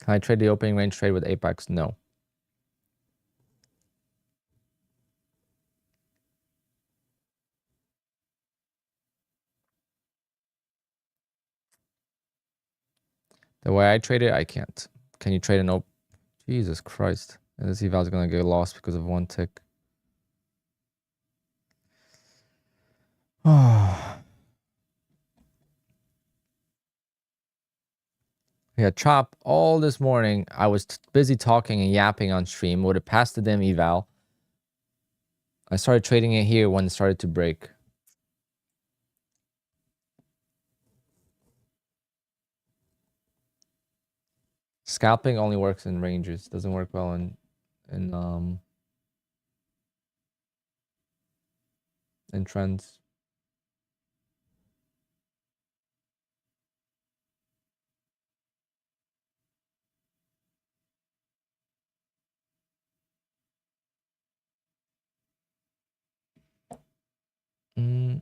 [SPEAKER 1] can I trade the opening range trade with Apex? No. The way I trade it, I can't. Can you trade an open? Jesus Christ. Let's see if I was going to get lost because of one tick. Yeah, Chop, all this morning, I was busy talking and yapping on stream. Would have passed the damn eval. I started trading it here when it started to break. Scalping only works in ranges. Doesn't work well in trends. All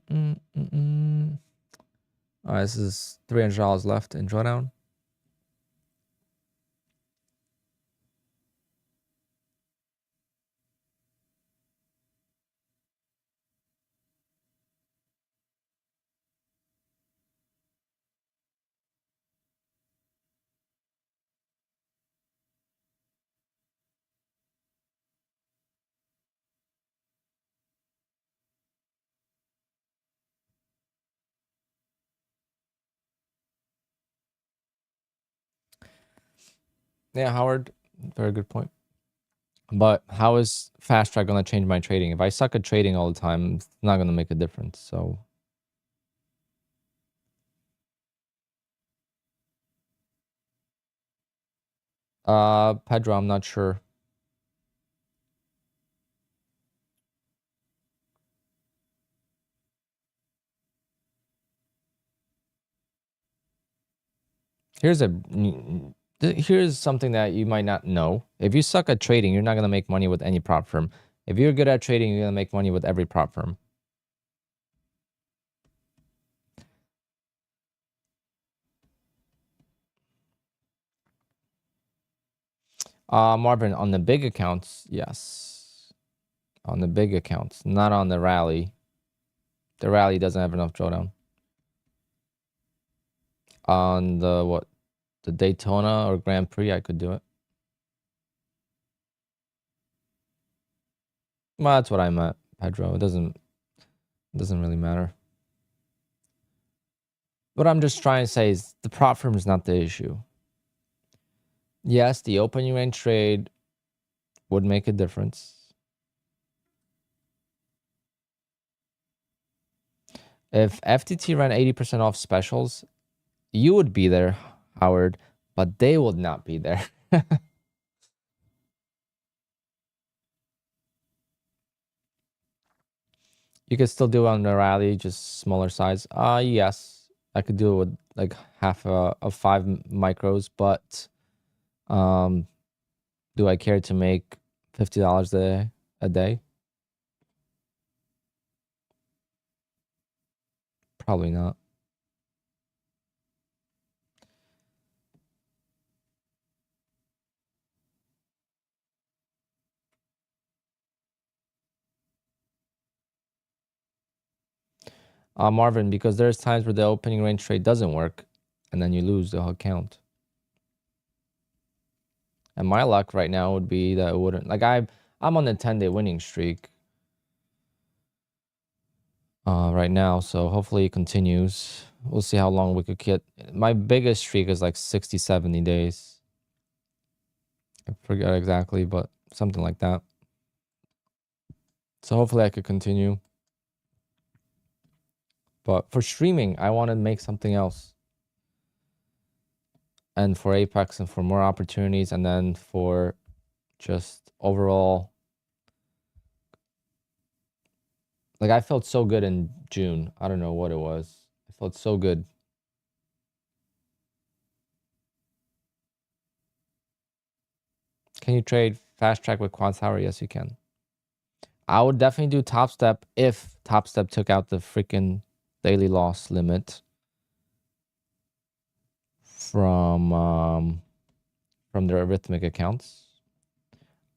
[SPEAKER 1] right, this is $300 left in drawdown. Yeah, Howard, very good point. But how is Fast Track going to change my trading? If I suck at trading all the time, it's not going to make a difference. So, Pedro, I'm not sure. Here's something that you might not know. If you suck at trading, you're not going to make money with any prop firm. If you're good at trading, you're going to make money with every prop firm. Marvin, on the big accounts, yes. On the big accounts, not on the rally. The rally doesn't have enough drawdown. On the Daytona or Grand Prix, I could do it. Well, that's what I meant, Pedro. It doesn't really matter. What I'm just trying to say is the prop firm is not the issue. Yes, the opening range trade would make a difference. If FTT ran 80% off specials, you would be there, Howard, but they would not be there. You could still do it on the rally, just smaller size. Yes, I could do it with like half of 5 micros, but do I care to make $50 a day? Probably not. Marvin, because there's times where the opening range trade doesn't work, and then you lose the whole account. And my luck right now would be that it wouldn't. Like I'm on a 10-day winning streak right now, so hopefully it continues. We'll see how long we could get. My biggest streak is like 60, 70 days. I forget exactly, but something like that. So hopefully I could continue. But for streaming, I want to make something else. And for Apex and for more opportunities, and then for just overall. Like I felt so good in June. I don't know what it was. I felt so good. Can you trade fast track with QUANTOWER? Yes, you can. I would definitely do Top Step if Top Step took out the freaking daily loss limit from their arithmetic accounts.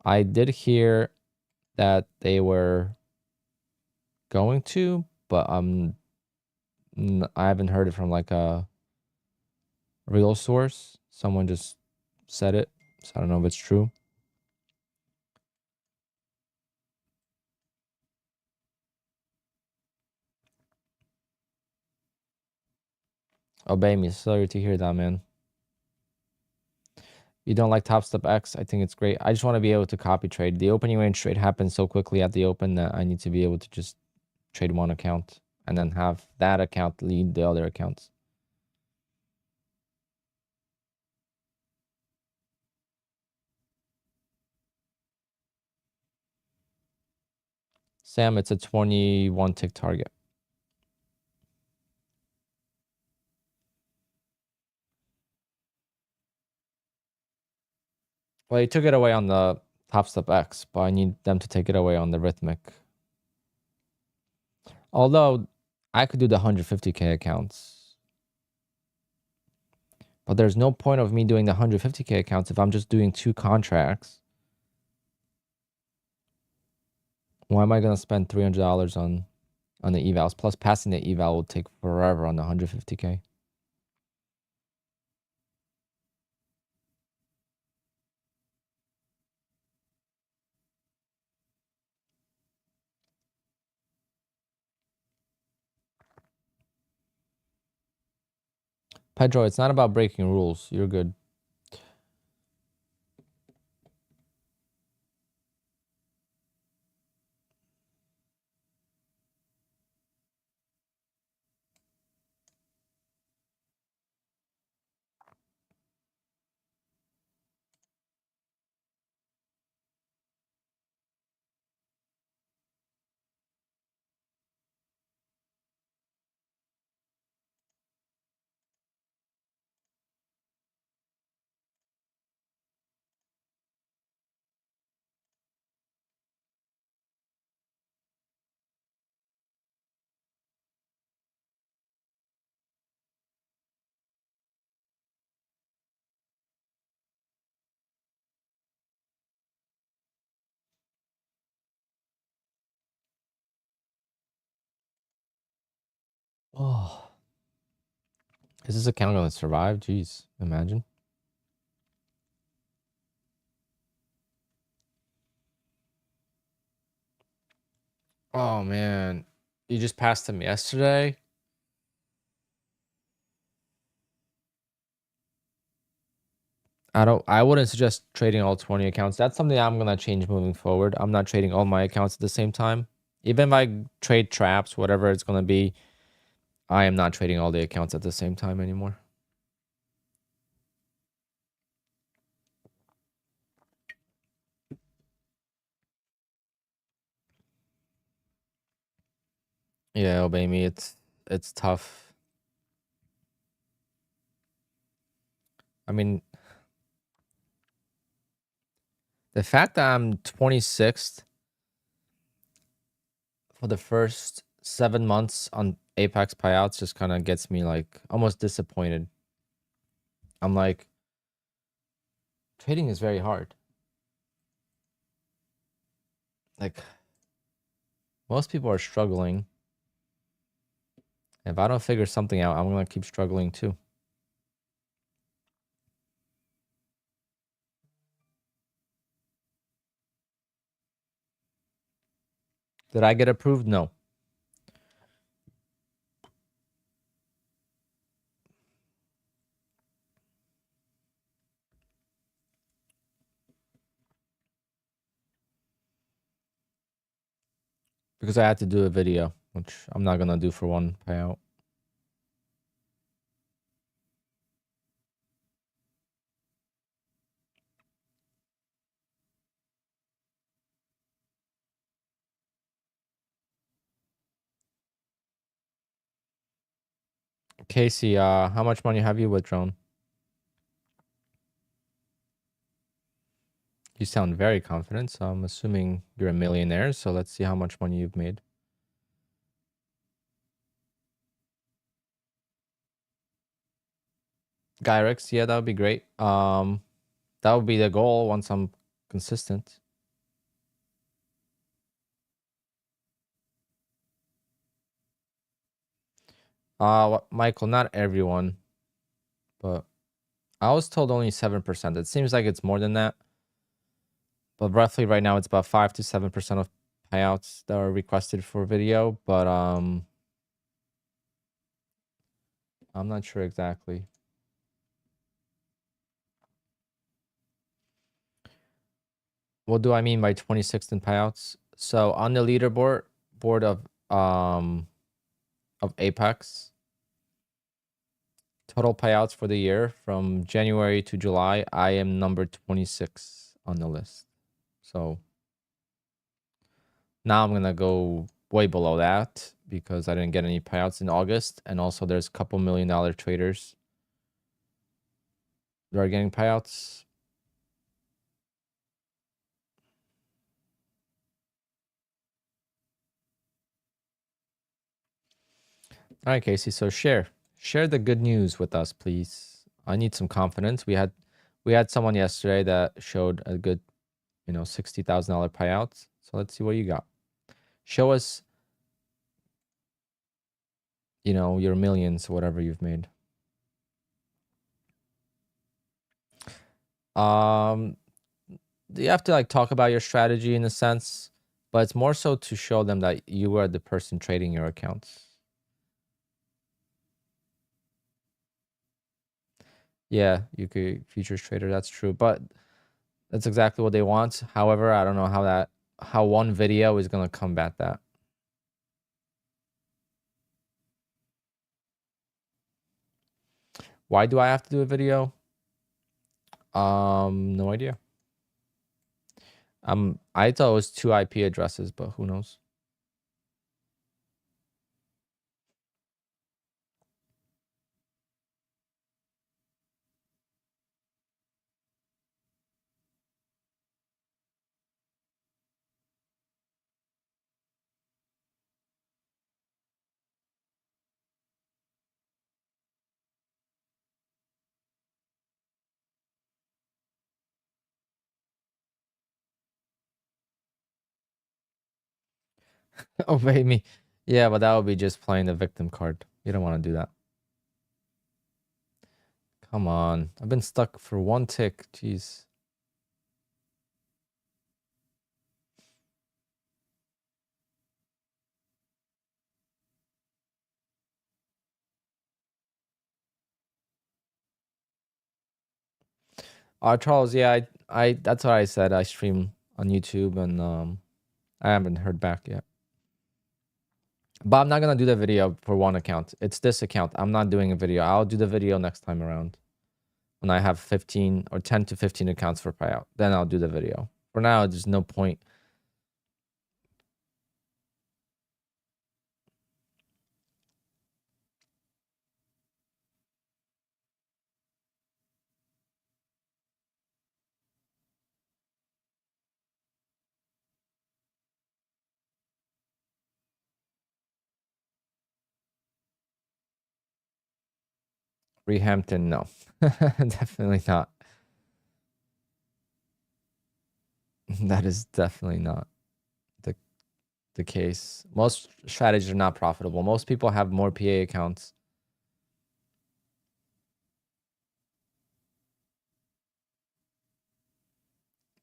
[SPEAKER 1] I did hear that they were going to, but I haven't heard it from like a real source. Someone just said it, so I don't know if it's true. Obey me. Sorry to hear that, man. You don't like Top Step X? I think it's great. I just want to be able to copy trade. The opening range trade happens so quickly at the open that I need to be able to just trade one account and then have that account lead the other accounts. Sam, it's a 21 tick target. Well, he took it away on the Top Step X, but I need them to take it away on the Rhythmic. Although I could do the 150K accounts. But there's no point of me doing the 150K accounts if I'm just doing 2 contracts. Why am I going to spend $300 on the evals? Plus passing the eval will take forever on the 150K. Pedro, it's not about breaking rules. You're good. Oh. Is this account going to survive? Jeez, imagine. Oh, man. You just passed him yesterday? I wouldn't suggest trading all 20 accounts. That's something I'm going to change moving forward. I'm not trading all my accounts at the same time. Even if I trade traps, whatever it's going to be, I am not trading all the accounts at the same time anymore. Yeah, obey me. It's tough. I mean, the fact that I'm 26th for the first 7 months on Apex payouts just kind of gets me like almost disappointed. I'm like, trading is very hard. Like, most people are struggling. If I don't figure something out, I'm going to keep struggling too. Did I get approved? No. Because I had to do a video, which I'm not going to do for one payout. Casey, how much money have you withdrawn? You sound very confident, so I'm assuming you're a millionaire. So let's see how much money you've made. Gyrex, yeah, that would be great. That would be the goal once I'm consistent. Michael, not everyone, but I was told only 7%. It seems like it's more than that. But roughly right now it's about 5 to 7% of payouts that are requested for video, but I'm not sure exactly. What do I mean by 26th in payouts? So on the leaderboard of Apex, total payouts for the year from January to July, I am number 26 on the list. So now I'm gonna go way below that because I didn't get any payouts in August, and also there's a couple $1 million traders that are getting payouts. All right, Casey. So share the good news with us, please. I need some confidence. We had someone yesterday that showed a good, $60,000 payout. So let's see what you got. Show us, your millions, whatever you've made. You have to talk about your strategy in a sense, but it's more so to show them that you are the person trading your accounts. Yeah, you could futures trader. That's true, but that's exactly what they want. However, I don't know how one video is gonna combat that. Why do I have to do a video? No idea. I thought it was 2 IP addresses, but who knows? Obey me. Yeah, but that would be just playing the victim card. You don't want to do that. Come on. I've been stuck for one tick. Jeez. Charles, yeah, I that's what I said. I stream on YouTube and I haven't heard back yet. But I'm not gonna do the video for one account. It's this account. I'm not doing a video. I'll do the video next time around. When I have 15 or 10 to 15 accounts for payout. Then I'll do the video. For now, there's no point. Rehampton, no. Definitely not. That is definitely not the case. Most strategies are not profitable. Most people have more PA accounts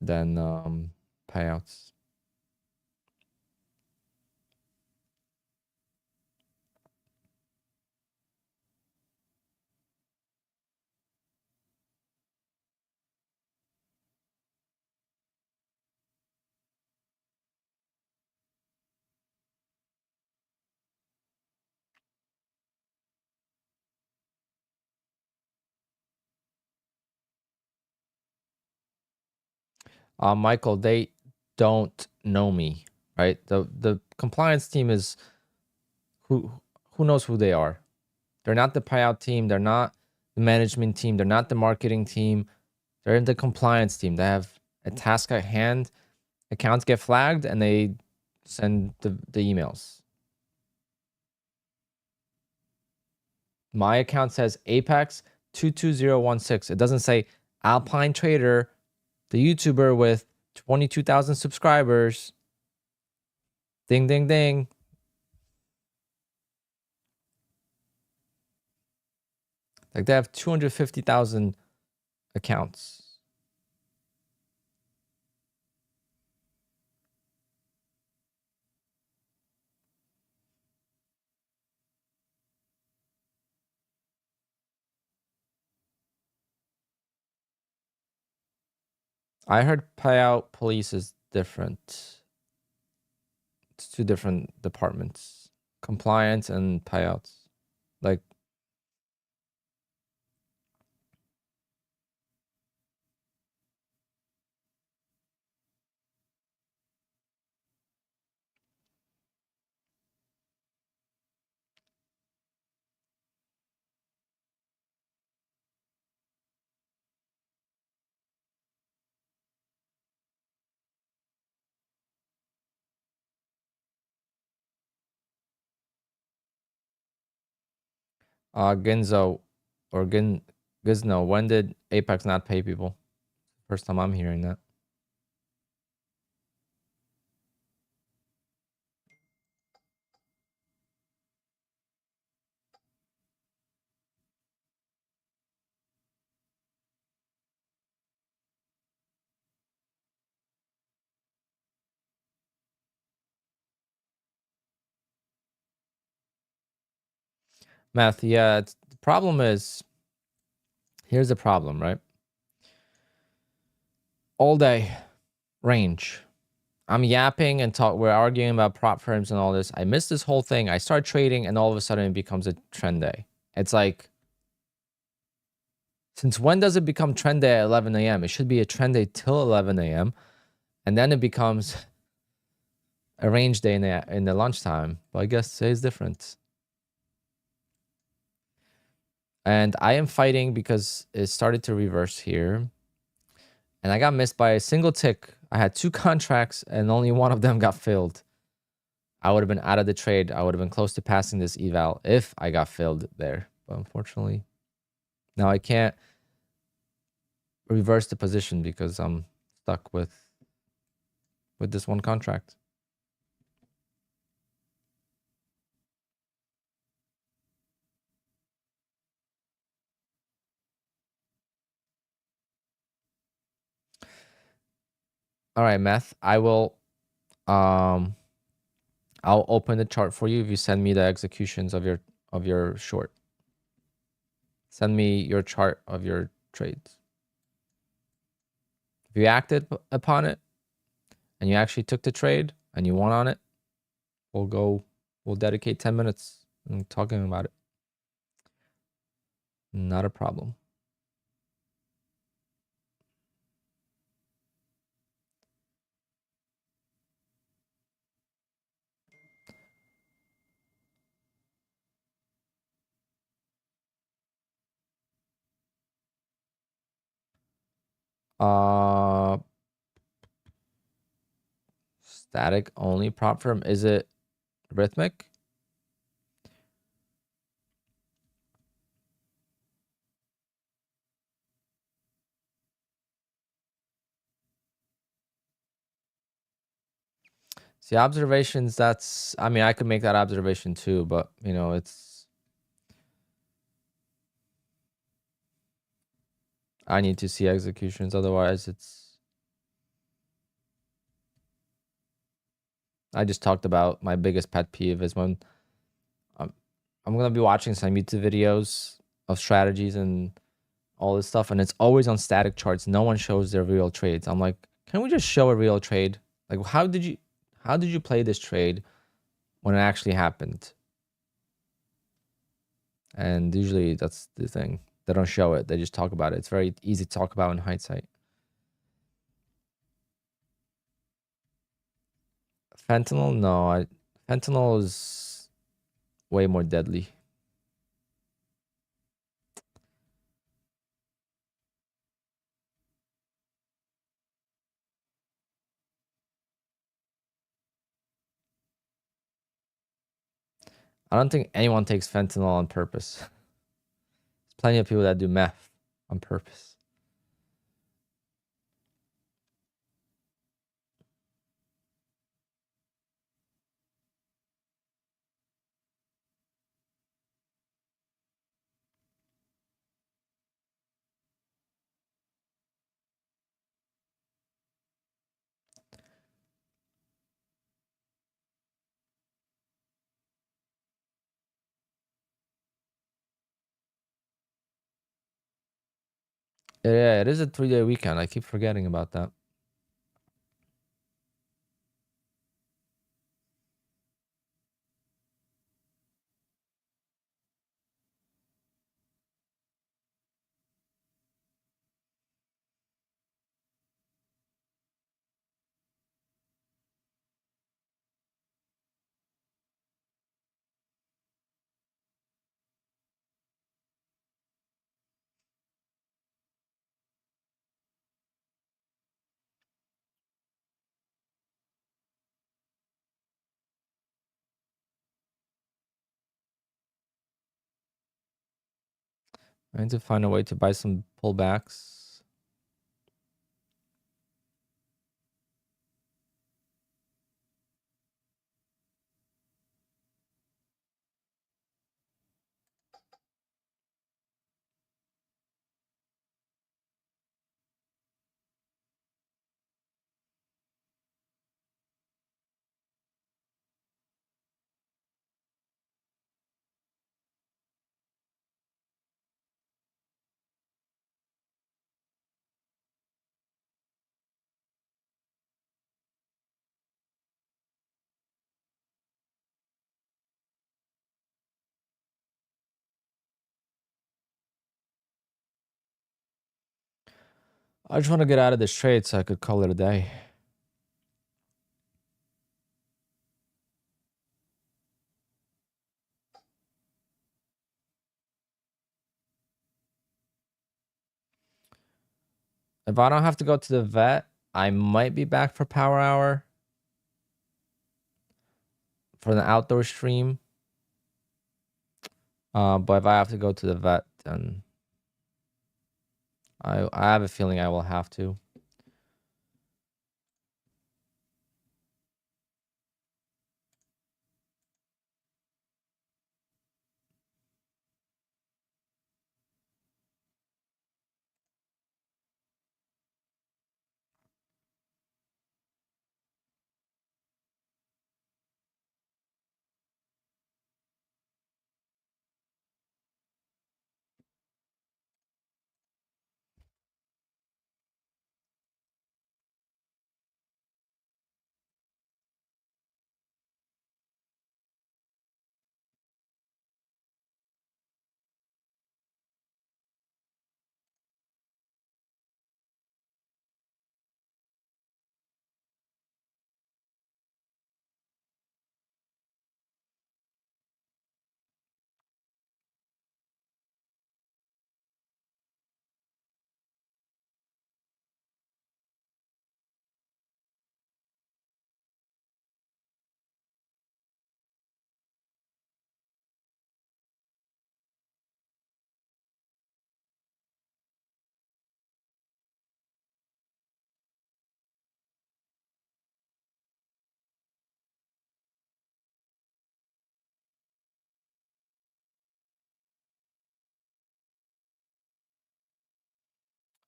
[SPEAKER 1] than payouts. Michael, they don't know me, right? The compliance team is who knows who they are. They're not the payout team. They're not the management team. They're not the marketing team. They're the compliance team. They have a task at hand. Accounts get flagged and they send the emails. My account says Apex 22016. It doesn't say Alpine Trader, the YouTuber with 22,000 subscribers. Ding, ding, ding. Like they have 250,000 accounts. I heard payout police is different. It's two different departments. Compliance and payouts. Like Ginzo or Gizno, when did Apex not pay people? First time I'm hearing that. Math, yeah, the problem is, here's the problem, right? All day, range. I'm yapping and we're arguing about prop firms and all this. I miss this whole thing. I start trading and all of a sudden it becomes a trend day. It's like, since when does it become trend day at 11 a.m.? It should be a trend day till 11 a.m. And then it becomes a range day in the lunchtime. But I guess today's different. And I am fighting because it started to reverse here. And I got missed by a single tick. I had 2 contracts and only one of them got filled. I would have been out of the trade. I would have been close to passing this eval if I got filled there. But unfortunately, now I can't reverse the position because I'm stuck with this one contract. All right, Meth. I will I'll open the chart for you if you send me the executions of your short. Send me your chart of your trades. If you acted upon it and you actually took the trade and you won on it, we'll dedicate 10 minutes talking about it. Not a problem. Static only prop firm. Is it Rhythmic? See, observations, that's, I mean, I could make that observation too, but, you know, it's, I need to see executions. Otherwise, it's, I just talked about my biggest pet peeve is when I'm going to be watching some YouTube videos of strategies and all this stuff, and it's always on static charts. No one shows their real trades. I'm like, can we just show a real trade? Like, how did you play this trade when it actually happened? And usually that's the thing. They don't show it. They just talk about it. It's very easy to talk about in hindsight. Fentanyl? No, fentanyl is way more deadly. I don't think anyone takes fentanyl on purpose. There's plenty of people that do meth on purpose. Yeah, it is a 3-day weekend. I keep forgetting about that. I need to find a way to buy some pullbacks. I just want to get out of this trade so I could call it a day. If I don't have to go to the vet, I might be back for Power Hour for the outdoor stream. But if I have to go to the vet, then I have a feeling I will have to.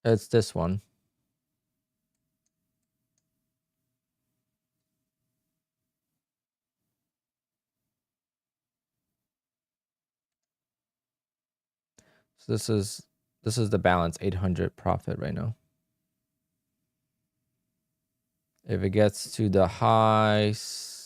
[SPEAKER 1] It's this one. So this is the balance, 800 profit right now. If it gets to the highs,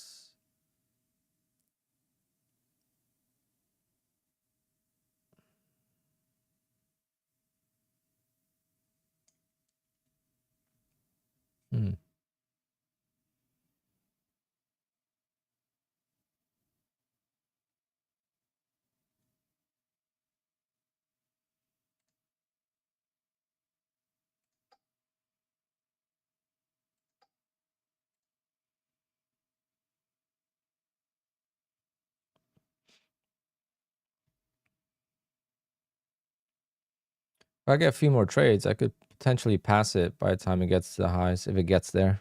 [SPEAKER 1] if I get a few more trades, I could potentially pass it by the time it gets to the highs, if it gets there.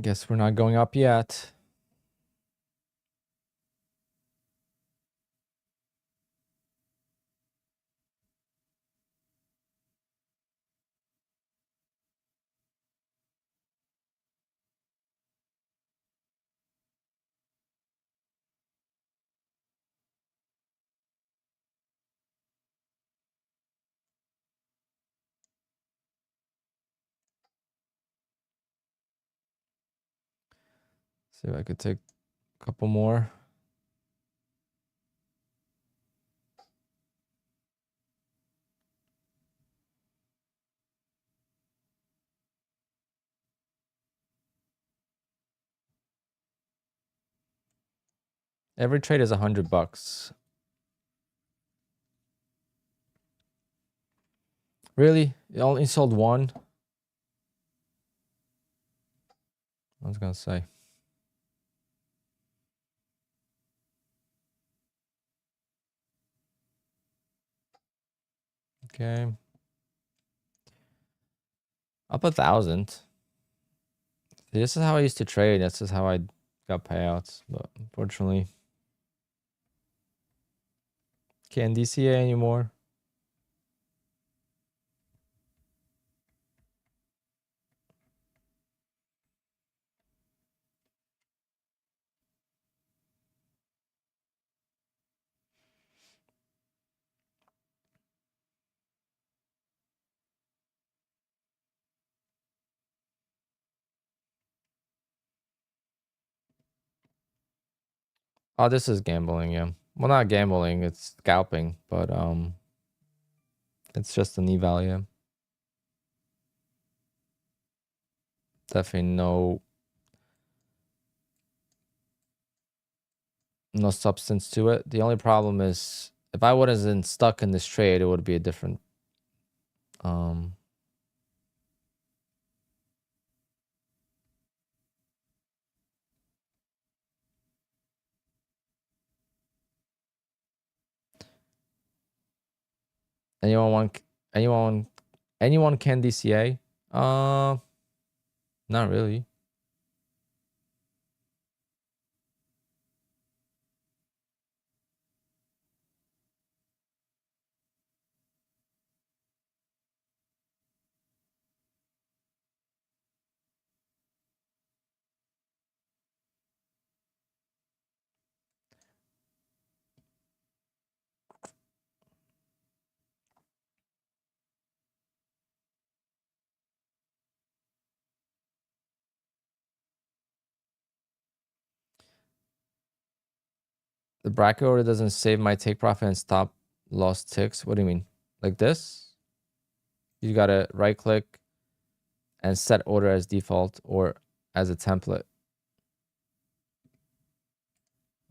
[SPEAKER 1] Guess we're not going up yet. See if I could take a couple more. Every trade is $100. Really? You only sold one? I was gonna say. Okay. Up 1,000. This is how I used to trade. This is how I got payouts. But unfortunately, can't DCA anymore. Oh, this is gambling, yeah. Well, not gambling, it's scalping, but it's just an eval, yeah. Definitely no substance to it. The only problem is if I wasn't stuck in this trade, it would be a different Um, anyone want anyone anyone can DCA? Not really. The bracket order doesn't save my take profit and stop loss ticks. What do you mean? Like this? You gotta right click and set order as default or as a template.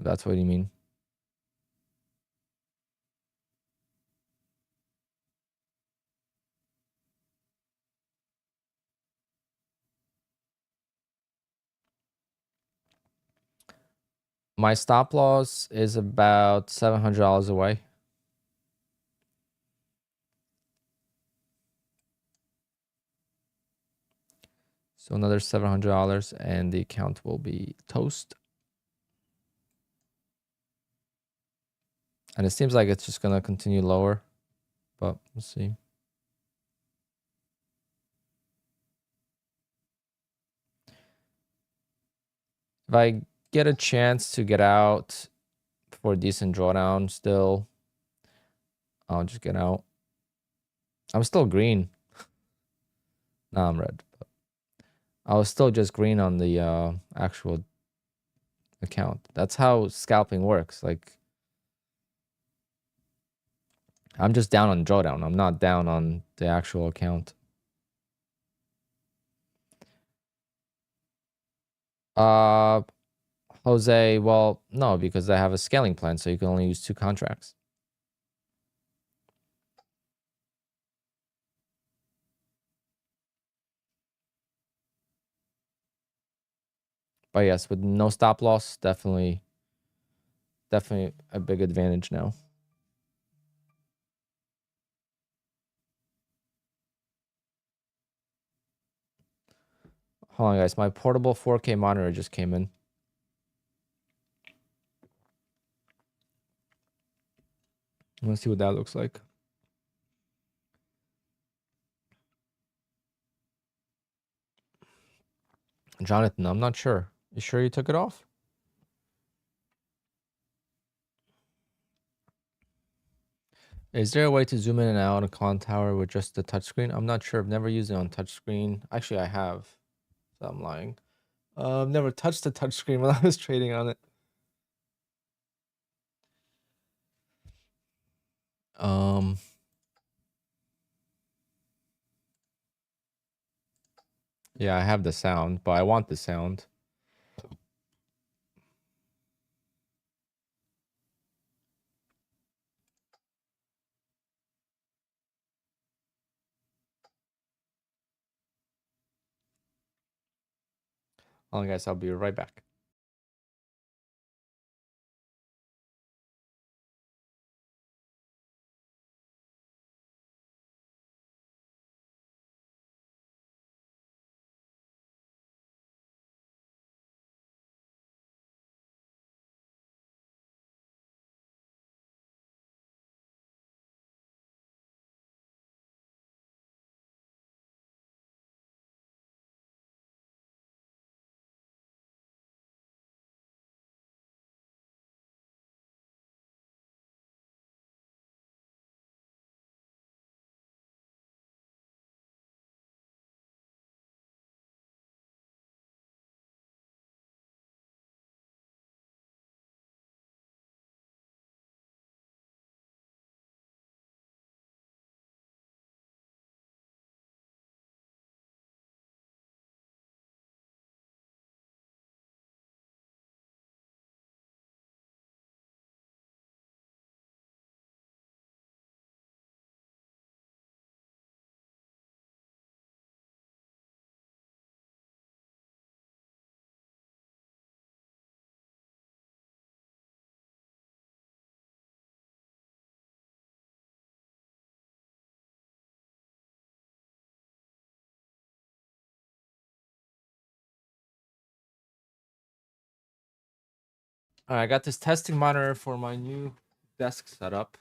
[SPEAKER 1] That's what you mean. My stop loss is about $700 away. So another $700 and the account will be toast. And it seems like it's just gonna continue lower, but we'll see. If I get a chance to get out for a decent drawdown still, I'll just get out. I'm still green. Nah, I'm red. But I was still just green on the actual account. That's how scalping works. Like, I'm just down on drawdown. I'm not down on the actual account. Jose, well, no, because I have a scaling plan, so you can only use 2 contracts. But yes, with no stop loss, definitely a big advantage now. Hold on, guys. My portable 4K monitor just came in. Let's see what that looks like. Jonathan, I'm not sure. You sure you took it off? Is there a way to zoom in and out on a QUANTOWER with just the touchscreen? I'm not sure. I've never used it on touchscreen. Actually, I have. So I'm lying. I've never touched the touchscreen when I was trading on it. Yeah, I have the sound, but I want the sound. Hold on, guys. I'll be right back. All right, I got this testing monitor for my new desk setup.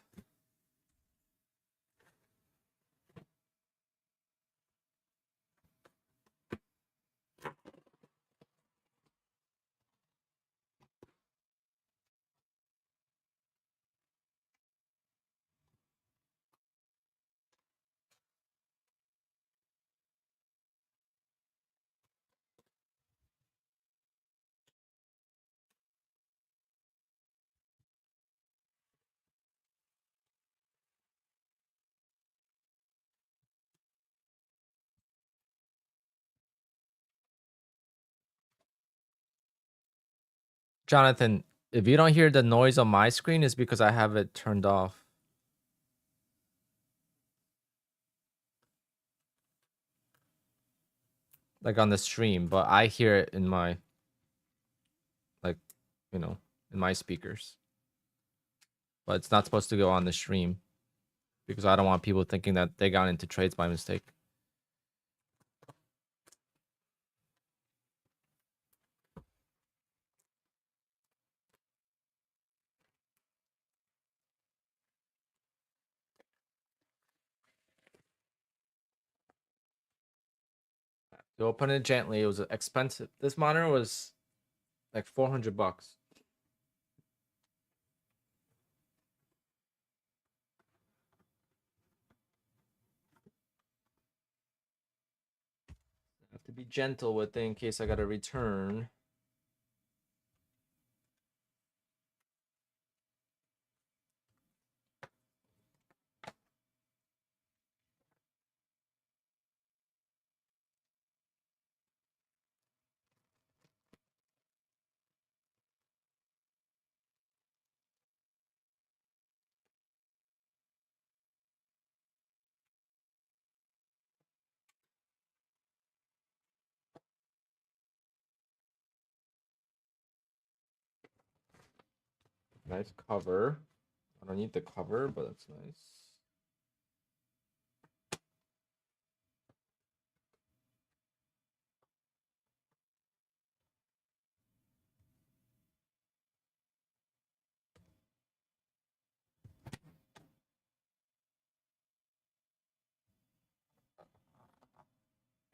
[SPEAKER 1] Jonathan, if you don't hear the noise on my screen, it's because I have it turned off. Like on the stream, but I hear it in my, like, you know, in my speakers. But it's not supposed to go on the stream because I don't want people thinking that they got into trades by mistake. You open it gently. It was expensive. This monitor was like $400. I have to be gentle with it in case I got to return. Nice cover. I don't need the cover, but that's nice.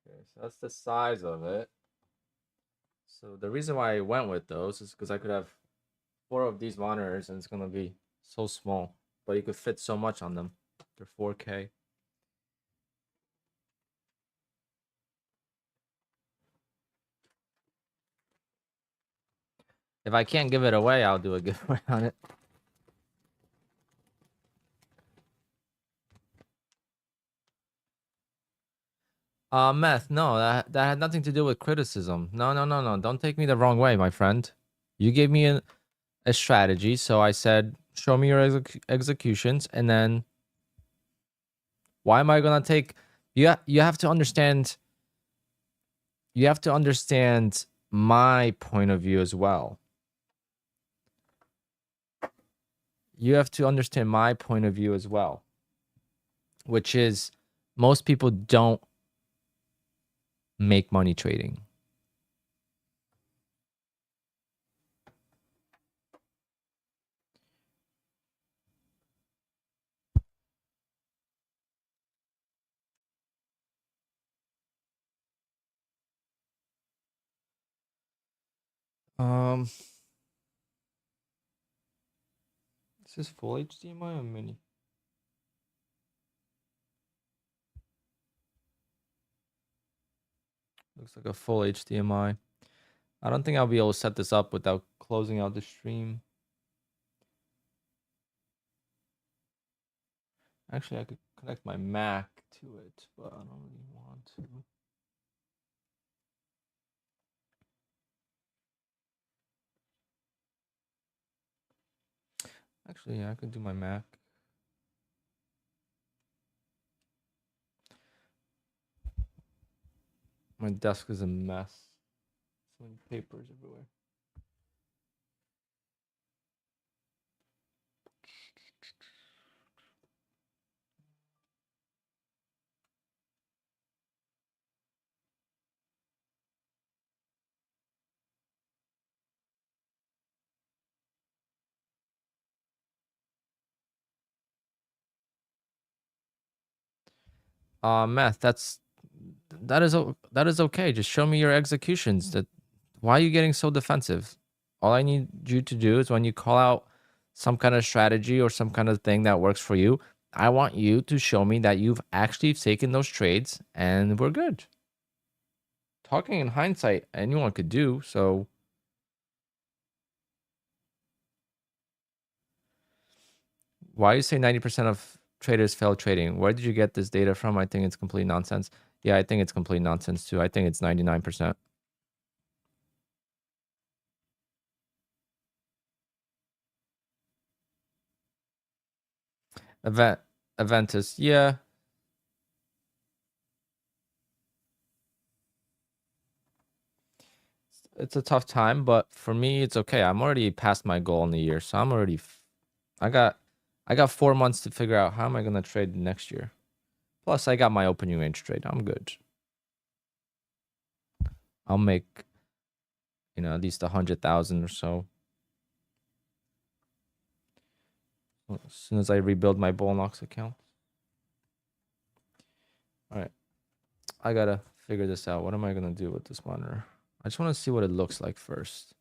[SPEAKER 1] Okay, so that's the size of it. So the reason why I went with those is because I could have 4 of these monitors and it's gonna be so small, but you could fit so much on them. They're 4K. If I can't give it away, I'll do a giveaway on it. Meth, no, that had nothing to do with criticism. No. Don't take me the wrong way, my friend. You gave me a strategy, so I said, show me your executions, and then why am I gonna take? You have to understand. You have to understand my point of view as well. You have to understand my point of view as well, which is most people don't make money trading. This is full HDMI or mini? Looks like a full HDMI. I don't think I'll be able to set this up without closing out the stream. Actually, I could connect my Mac to it, but I don't really want to. Actually, yeah, I could do my Mac. My desk is a mess. So many papers everywhere. Meth, that is okay. Just show me your executions. Why are you getting so defensive? All I need you to do is when you call out some kind of strategy or some kind of thing that works for you, I want you to show me that you've actually taken those trades and we're good. Talking in hindsight, anyone could do, so why you say 90% of traders fail trading? Where did you get this data from? I think it's complete nonsense. Yeah, I think it's complete nonsense too. I think it's 99%. Aventus, yeah. It's a tough time, but for me, it's okay. I'm already past my goal in the year, so I'm already. I got 4 months to figure out how am I gonna trade next year. Plus, I got my opening range trade. I'm good. I'll make, at least 100,000 or so. As soon as I rebuild my Bullnox account. All right, I gotta figure this out. What am I gonna do with this monitor? I just want to see what it looks like first.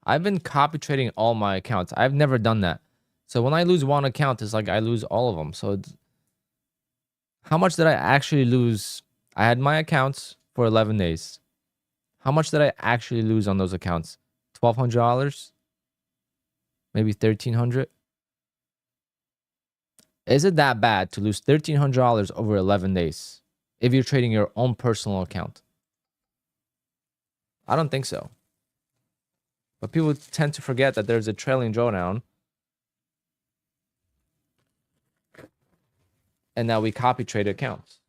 [SPEAKER 1] I've been copy trading all my accounts. I've never done that. So when I lose one account, it's like I lose all of them. So how much did I actually lose? I had my accounts for 11 days. How much did I actually lose on those accounts? $1,200? Maybe $1,300? Is it that bad to lose $1,300 over 11 days if you're trading your own personal account? I don't think so. But people tend to forget that there's a trailing drawdown and that we copy trade accounts.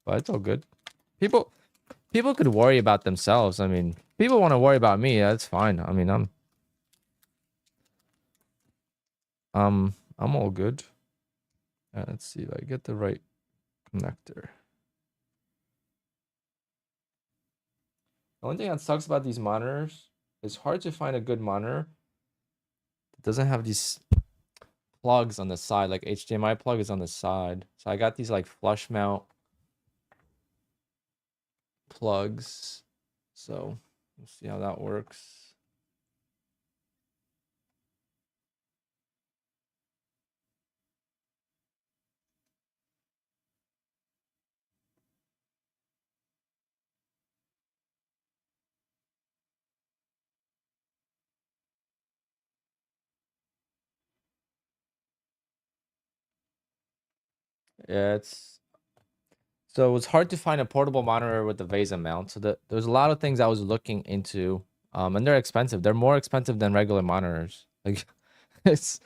[SPEAKER 1] But it's all good. People could worry about themselves. I mean, people want to worry about me. That's fine. I mean, I'm all good. Let's see if I get the right connector. The only thing that sucks about these monitors is hard to find a good monitor that doesn't have these plugs on the side. Like HDMI plug is on the side. So I got these like flush mount plugs. So we'll see how that works. Yeah, so it's hard to find a portable monitor with the VESA mount. So there's a lot of things I was looking into, and they're expensive. They're more expensive than regular monitors. Like it's,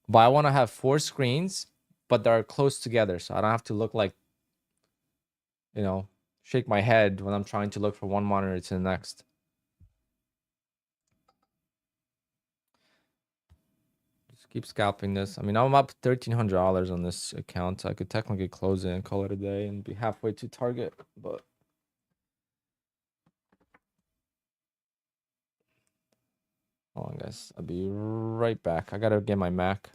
[SPEAKER 1] but I want to have 4 screens, but they're close together, so I don't have to look like, shake my head when I'm trying to look from one monitor to the next. Just keep scalping this. I mean, I'm up $1,300 on this account. So I could technically close it and call it a day and be halfway to target, but. Hold on, guys. I'll be right back. I gotta get my Mac.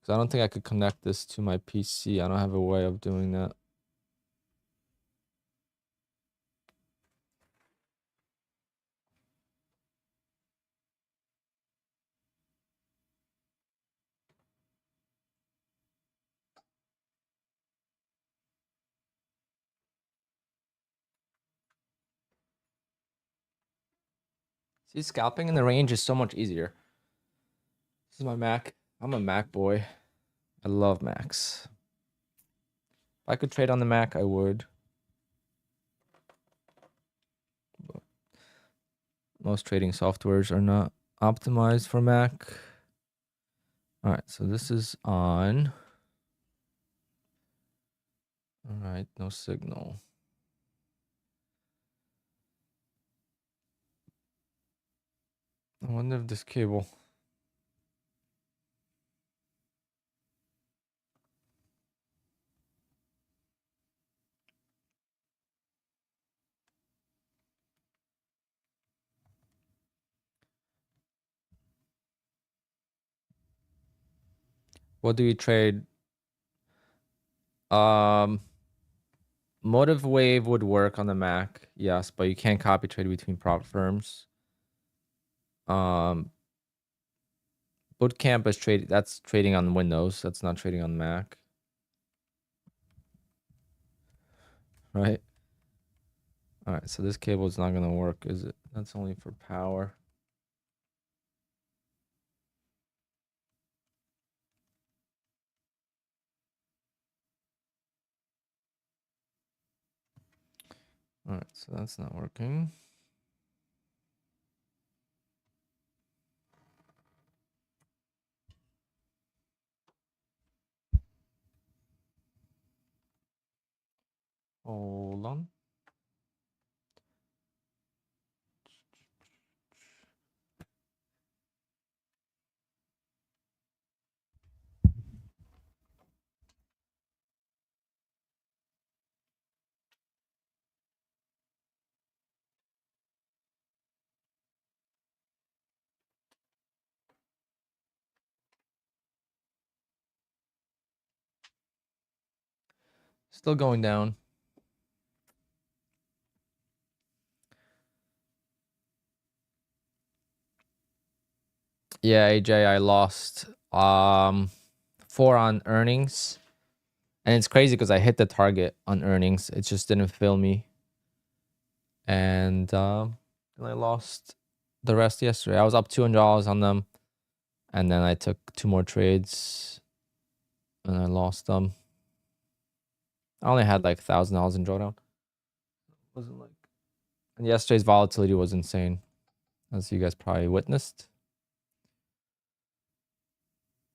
[SPEAKER 1] Because I don't think I could connect this to my PC. I don't have a way of doing that. See, scalping in the range is so much easier. This is my Mac. I'm a Mac boy. I love Macs. If I could trade on the Mac, I would. But most trading softwares are not optimized for Mac. All right, so this is on. All right, no signal. I wonder if this cable. What do we trade? Motive Wave would work on the Mac, yes, but you can't copy trade between prop firms. Bootcamp is trade. That's trading on Windows. That's not trading on Mac, right? All right, so this cable is not gonna work, is it? That's only for power. All right, so that's not working. Hold on. Still going down. Yeah, AJ, I lost 4 on earnings. And it's crazy because I hit the target on earnings. It just didn't fill me. And I lost the rest yesterday. I was up $200 on them. And then I took 2 more trades. And I lost them. I only had like $1,000 in drawdown. Wasn't like... And yesterday's volatility was insane, as you guys probably witnessed.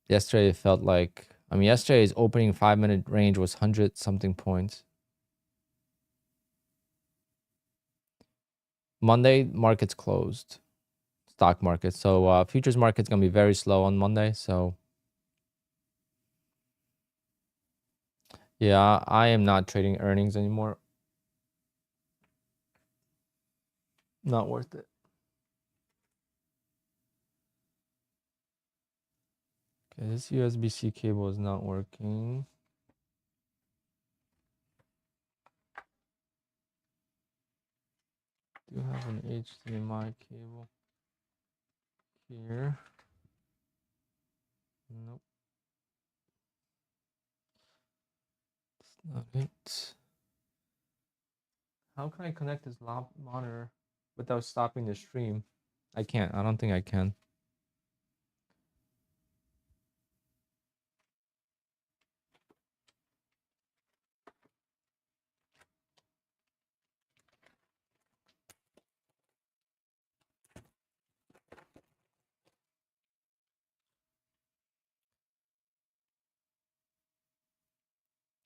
[SPEAKER 1] Yesterday it felt like... I mean, yesterday's opening 5-minute range was 100-something points. Monday, market's closed. Stock market. So futures market's going to be very slow on Monday. So yeah, I am not trading earnings anymore. Not worth it. Okay, this USB-C cable is not working. Do you have an HDMI cable here? Nope. That's not it. How can I connect this monitor without stopping the stream? I can't. I don't think I can.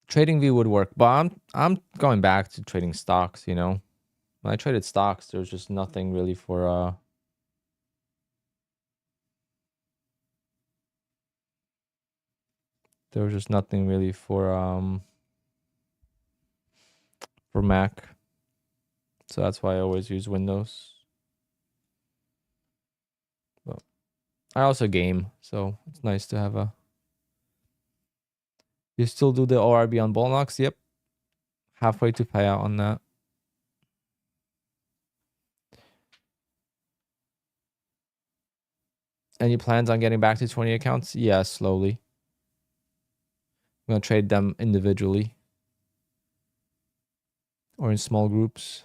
[SPEAKER 1] TradingView would work, but I'm going back to trading stocks, you know. When I traded stocks, there was just nothing really for there was just nothing really for Mac. So that's why I always use Windows. But I also game, so it's nice to have a... You still do the ORB on Bullnox? Yep. Halfway to payout on that. Any plans on getting back to 20 accounts? Yeah, slowly. I'm going to trade them individually or in small groups.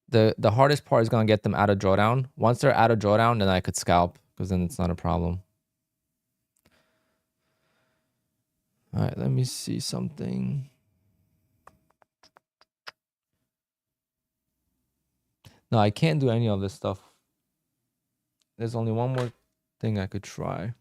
[SPEAKER 1] The hardest part is going to get them out of drawdown. Once they're out of drawdown, then I could scalp because then it's not a problem. All right, let me see something. No, I can't do any of this stuff there's only one more thing I could try.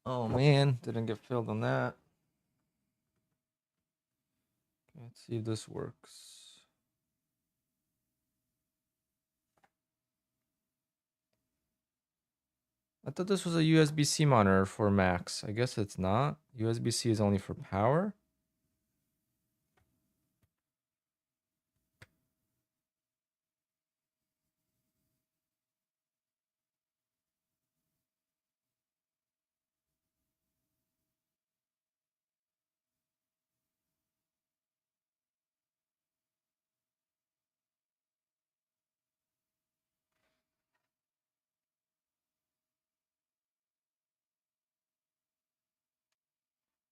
[SPEAKER 1] Oh man, didn't get filled on that. Let's see if this works. I thought this was a USB-C monitor for Macs. I guess it's not. USB-C is only for power.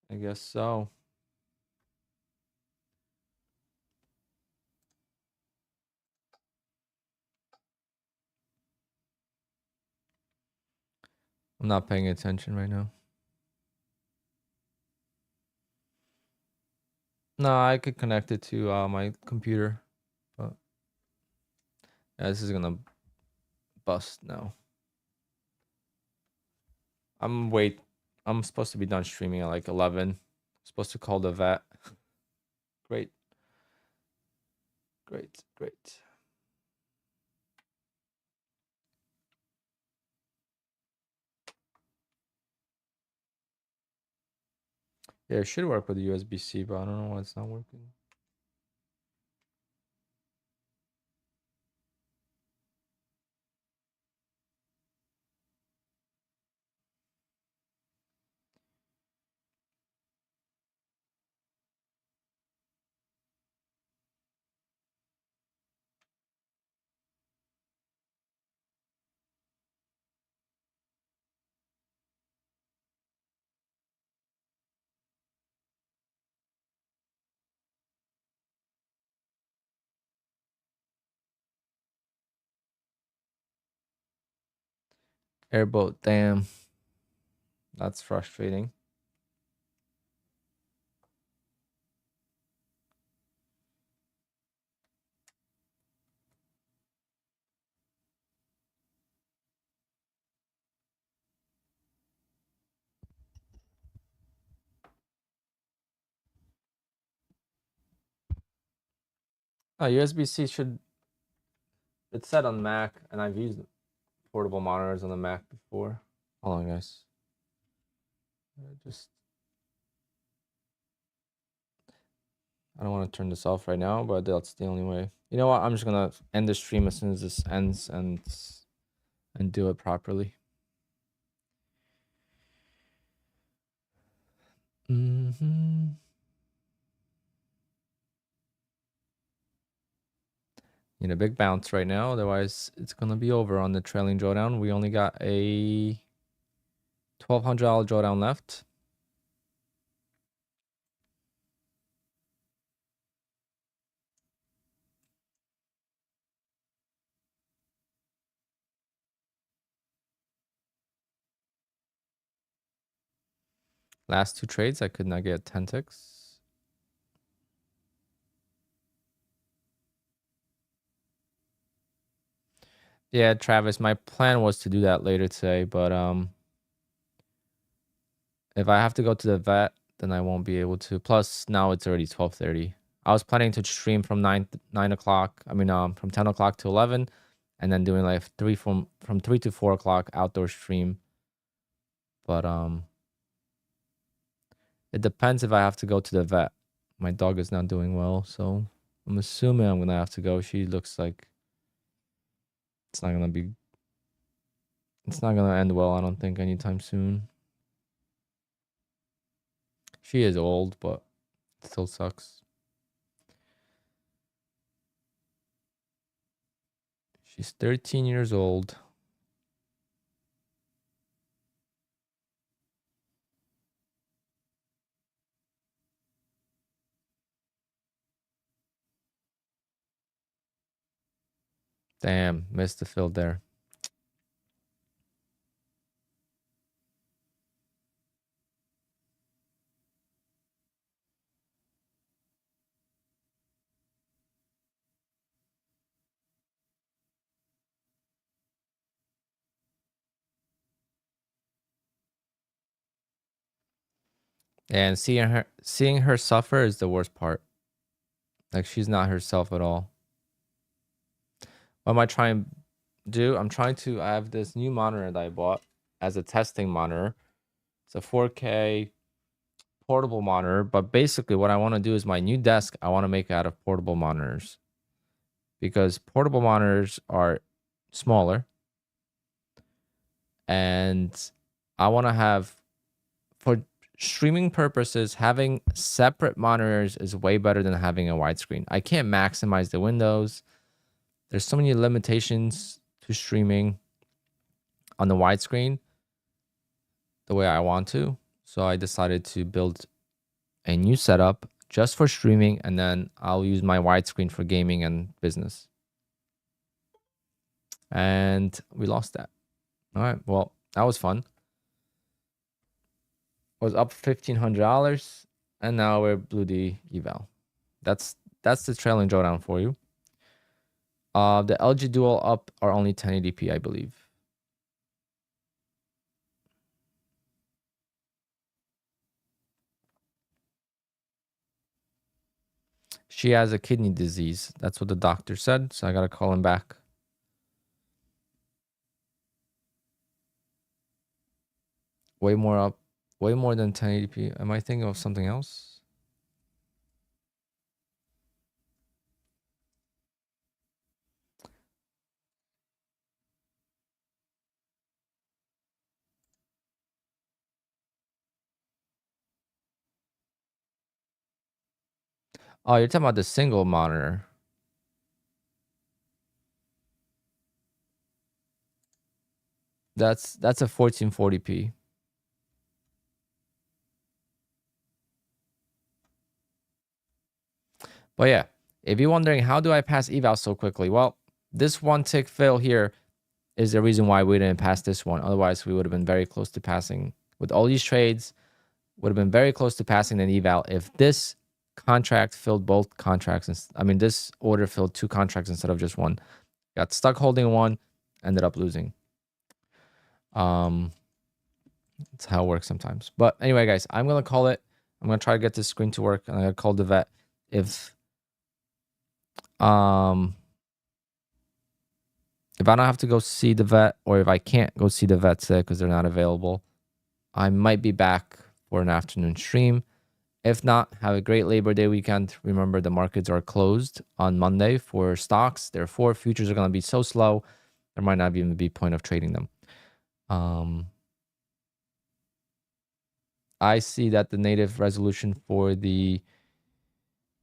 [SPEAKER 1] I guess so. I'm not paying attention right now. No, I could connect it to my computer, but yeah, this is gonna bust now. I'm supposed to be done streaming at like 11. I'm supposed to call the vet. Great. Great. Great. Yeah, it should work with the USB-C, but I don't know why it's not working. Airboat, damn. That's frustrating. USB-C should, it's set on Mac, and I've used portable monitors on the Mac before. Hold on, guys. I don't want to turn this off right now, but that's the only way. You know what? I'm just gonna end the stream as soon as this ends and do it properly. Need a big bounce right now, otherwise it's gonna be over on the trailing drawdown. We only got a $1,200 drawdown left. Last two trades, I could not get 10 ticks. Yeah, Travis, my plan was to do that later today, but if I have to go to the vet, then I won't be able to. Plus, now it's already 12:30. I was planning to stream from 9 o'clock. I mean, from 10 o'clock to 11, and then doing like from 3 to 4 o'clock outdoor stream. But it depends if I have to go to the vet. My dog is not doing well, so I'm assuming I'm gonna have to go. She looks like it's not gonna end well, I don't think, anytime soon. She is old, but it still sucks. She's 13 years old. Damn, missed the field there. And seeing her suffer is the worst part. Like, she's not herself at all. What am I trying to do? I have this new monitor that I bought as a testing monitor. It's a 4K portable monitor, but basically what I want to do is my new desk, I want to make out of portable monitors, because portable monitors are smaller, and I want to have, for streaming purposes, having separate monitors is way better than having a widescreen. I can't maximize the windows. There's so many limitations to streaming on the widescreen the way I want to. So I decided to build a new setup just for streaming, and then I'll use my widescreen for gaming and business. And we lost that. All right, well, that was fun. Was up $1,500, and now we're blew the eval. That's the trailing drawdown for you. The LG Dual up are only 1080p, I believe. She has a kidney disease. That's what the doctor said, so I gotta call him back. Way more up, way more than 1080p. Am I thinking of something else? Oh, you're talking about the single monitor. That's a 1440p. But yeah, if you're wondering how do I pass eval so quickly, well, this one tick fail here is the reason why we didn't pass this one. Otherwise, we would have been very close to passing. With all these trades, would have been very close to passing an eval if this contract filled both contracts. I mean, this order filled two contracts instead of just one. Got stuck holding one, ended up losing. That's how it works sometimes. But anyway, guys, I'm gonna call it. I'm gonna try to get this screen to work, and I'm gonna call the vet. If I don't have to go see the vet, or if I can't go see the vet today because they're not available, I might be back for an afternoon stream. If not, have a great Labor Day weekend. Remember, the markets are closed on Monday for stocks. Therefore, futures are going to be so slow, there might not even be point of trading them. I see that the native resolution for the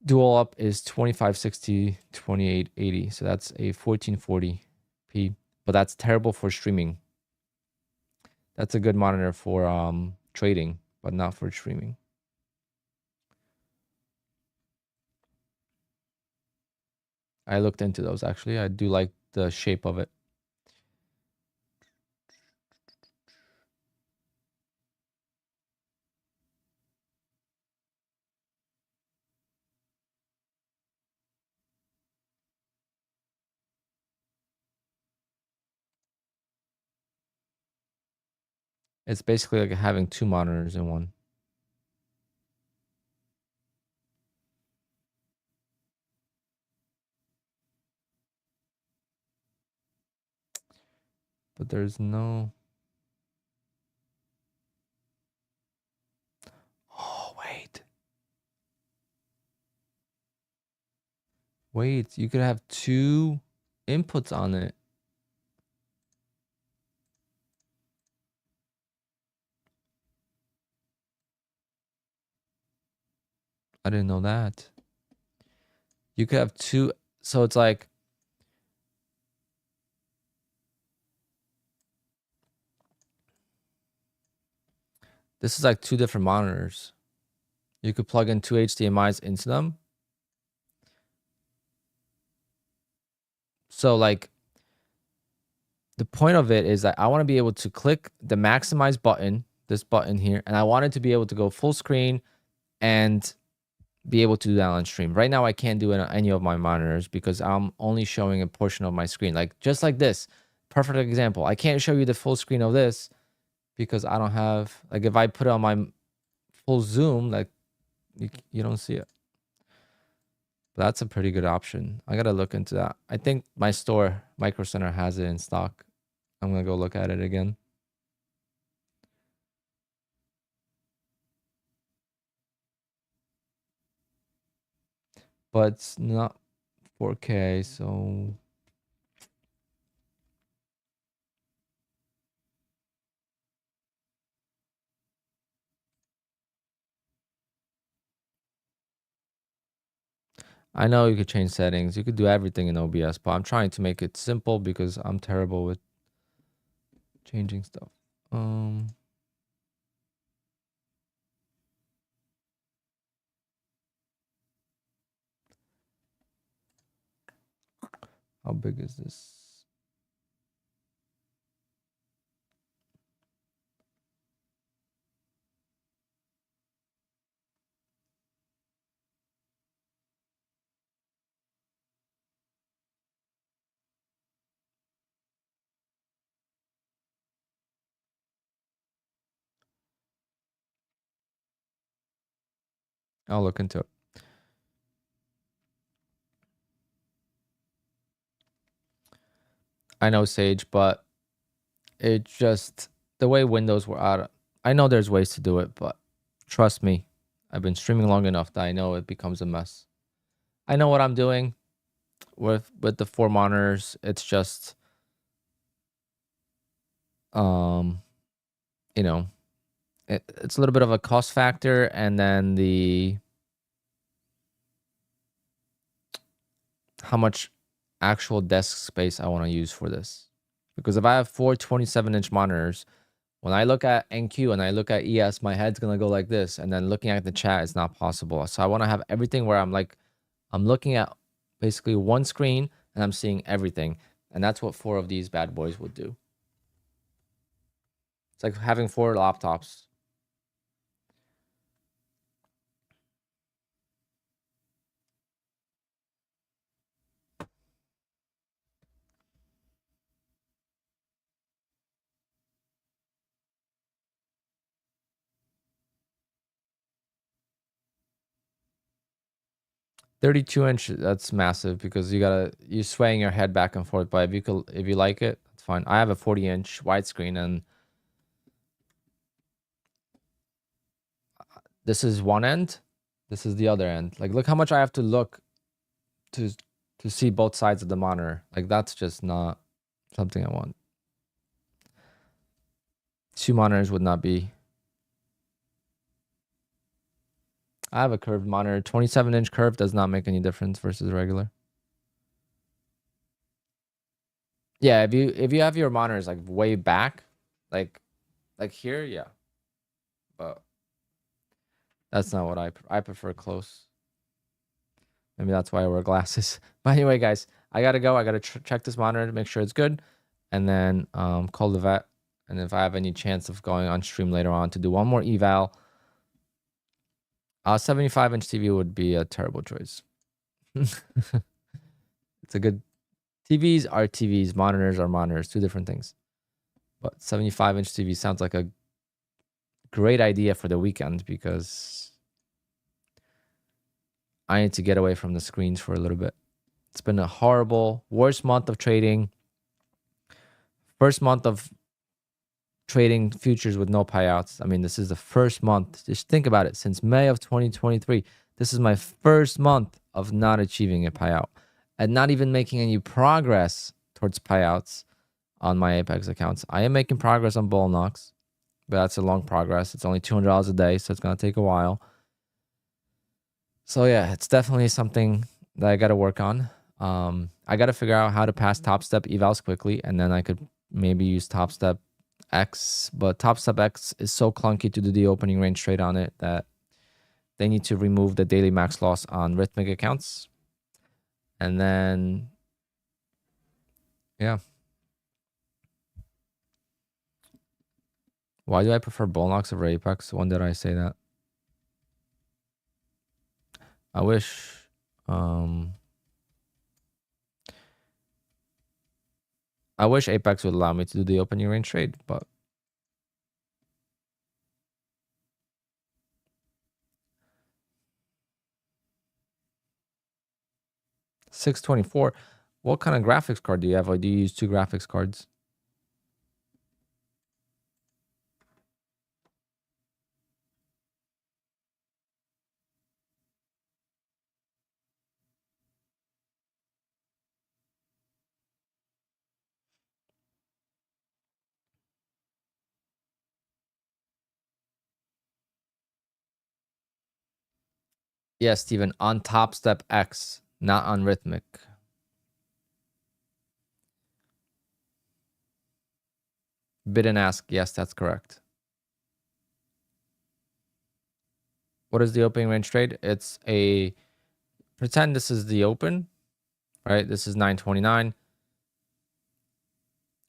[SPEAKER 1] dual up is 2560, 2880. So that's a 1440p, but that's terrible for streaming. That's a good monitor for trading, but not for streaming. I looked into those, actually. I do like the shape of it. It's basically like having two monitors in one. But there's no... Oh, wait. Wait, you could have two inputs on it. I didn't know that. You could have two. So it's like, this is like two different monitors. You could plug in two HDMIs into them. So like, the point of it is that I want to be able to click the maximize button, this button here, and I want it to be able to go full screen and be able to do that on stream. Right now, I can't do it on any of my monitors because I'm only showing a portion of my screen. Like just like this, perfect example. I can't show you the full screen of this because I don't have, like if I put it on my full zoom, like you don't see it. But that's a pretty good option. I gotta look into that. I think my store, Micro Center, has it in stock. I'm gonna go look at it again. But it's not 4K, so I know you could change settings. You could do everything in OBS, but I'm trying to make it simple because I'm terrible with changing stuff. How big is this? I'll look into it. I know Sage, but it just, the way Windows were out. I know there's ways to do it, but trust me, I've been streaming long enough that I know it becomes a mess. I know what I'm doing with the 4 monitors. It's just, you know, it's a little bit of a cost factor, and then the how much actual desk space I want to use for this. Because if I have 4 27-inch monitors, when I look at NQ and I look at ES, my head's going to go like this. And then looking at the chat is not possible. So I want to have everything where I'm like, I'm looking at basically one screen and I'm seeing everything. And that's what 4 of these bad boys would do. It's like having 4 laptops. .32-inch, that's massive because you're swaying your head back and forth. But if you like it, it's fine. I have a 40-inch widescreen, and this is one end, this is the other end. Like, look how much I have to look to see both sides of the monitor. Like, that's just not something I want. 2 monitors would not be. I have a curved monitor. 27-inch curve does not make any difference versus regular. Yeah, if you have your monitors like way back, like here, yeah. But that's not what I prefer close. Maybe that's why I wear glasses. But anyway, guys, I gotta go. I gotta check this monitor to make sure it's good, and then call the vet. And if I have any chance of going on stream later on to do one more eval, 75-inch TV would be a terrible choice. It's a good. TVs are TVs, monitors are monitors, 2 different things. But 75-inch TV sounds like a great idea for the weekend because I need to get away from the screens for a little bit. It's been a horrible, worst month of trading. First month of trading futures with no payouts. I mean, this is the first month. Just think about it. Since May of 2023, this is my first month of not achieving a payout and not even making any progress towards payouts on my Apex accounts. I am making progress on Bull Knox, but that's a long progress. It's only $200 a day, so it's going to take a while. So yeah, it's definitely something that I got to work on. I got to figure out how to pass top step evals quickly, and then I could maybe use top step X. But top step X is so clunky to do the opening range trade on it that they need to remove the daily max loss on Rhythmic accounts. And then, yeah. Why do I prefer Bullnox over Apex? When did I say that? I wish, I wish Apex would allow me to do the opening range trade, but 624. What kind of graphics card do you have? Or do you use 2 graphics cards? Yes, Steven, on Top Step X, not on Rhythmic. Bid and ask, yes, that's correct. What is the opening range trade? It's a, pretend this is the open, right? This is 929.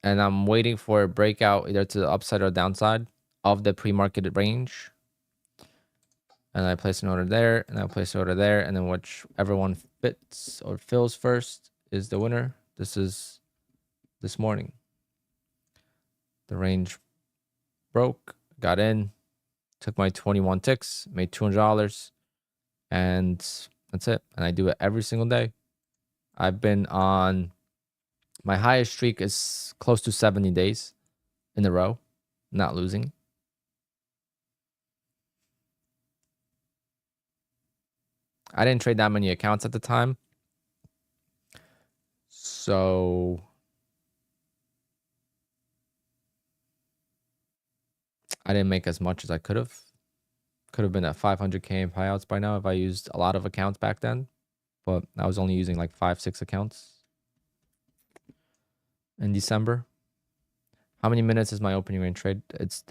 [SPEAKER 1] And I'm waiting for a breakout either to the upside or downside of the pre-marketed range. And I place an order there, and I place an order there, and then whichever one fits or fills first is the winner. This is this morning. The range broke, got in, took my 21 ticks, made $200, and that's it. And I do it every single day. I've been on, my highest streak is close to 70 days in a row, not losing. I didn't trade that many accounts at the time. So I didn't make as much as I could have. Could have been at 500K in payouts by now if I used a lot of accounts back then. But I was only using like 5-6 accounts in December. How many minutes is my opening range trade? It's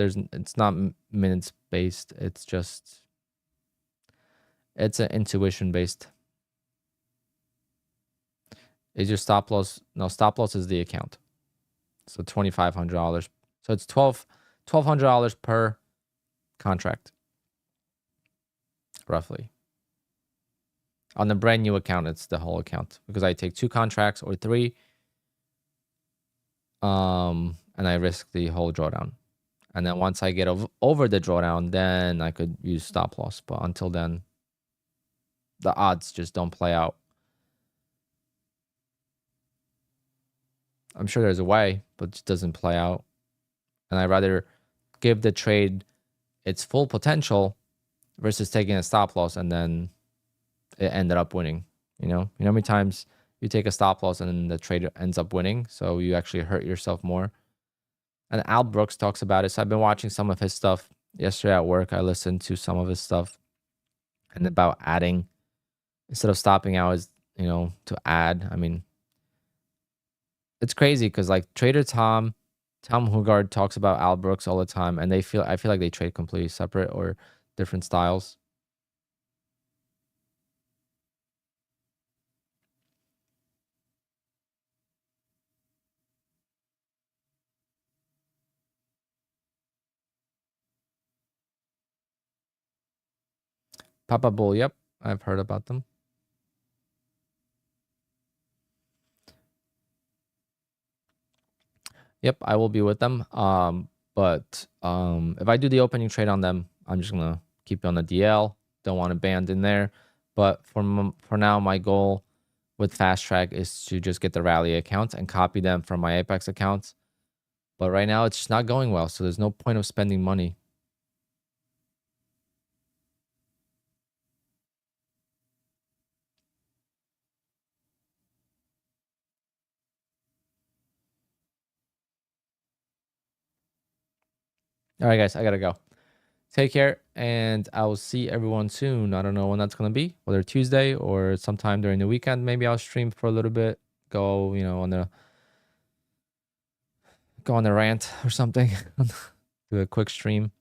[SPEAKER 1] not minutes based. It's just, it's an intuition based. Is your stop loss? No, stop loss is the account. So $2,500. So it's $1,200 per contract, roughly. On the brand new account, it's the whole account because I take 2 contracts or 3, and I risk the whole drawdown. And then once I get over the drawdown, then I could use stop loss. But until then, the odds just don't play out. I'm sure there's a way, but it just doesn't play out. And I'd rather give the trade its full potential versus taking a stop loss and then it ended up winning. You know how many times you take a stop loss and then the trade ends up winning, so you actually hurt yourself more. And Al Brooks talks about it. So I've been watching some of his stuff. Yesterday at work, I listened to some of his stuff and about adding instead of stopping out is, to add. I mean, it's crazy because like Trader Tom Hugard talks about Al Brooks all the time, and I feel like they trade completely separate or different styles. Papa Bull, yep, I've heard about them. Yep, I will be with them. But if I do the opening trade on them, I'm just gonna keep it on the DL. Don't want to band in there. But for now, my goal with Fast Track is to just get the rally accounts and copy them from my Apex accounts. But right now, it's just not going well, so there's no point of spending money. All right, guys, I gotta go. Take care, and I will see everyone soon. I don't know when that's gonna be, whether Tuesday or sometime during the weekend. Maybe I'll stream for a little bit, go, on the rant or something. Do a quick stream.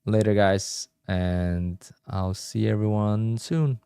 [SPEAKER 1] Later, guys, and I'll see everyone soon.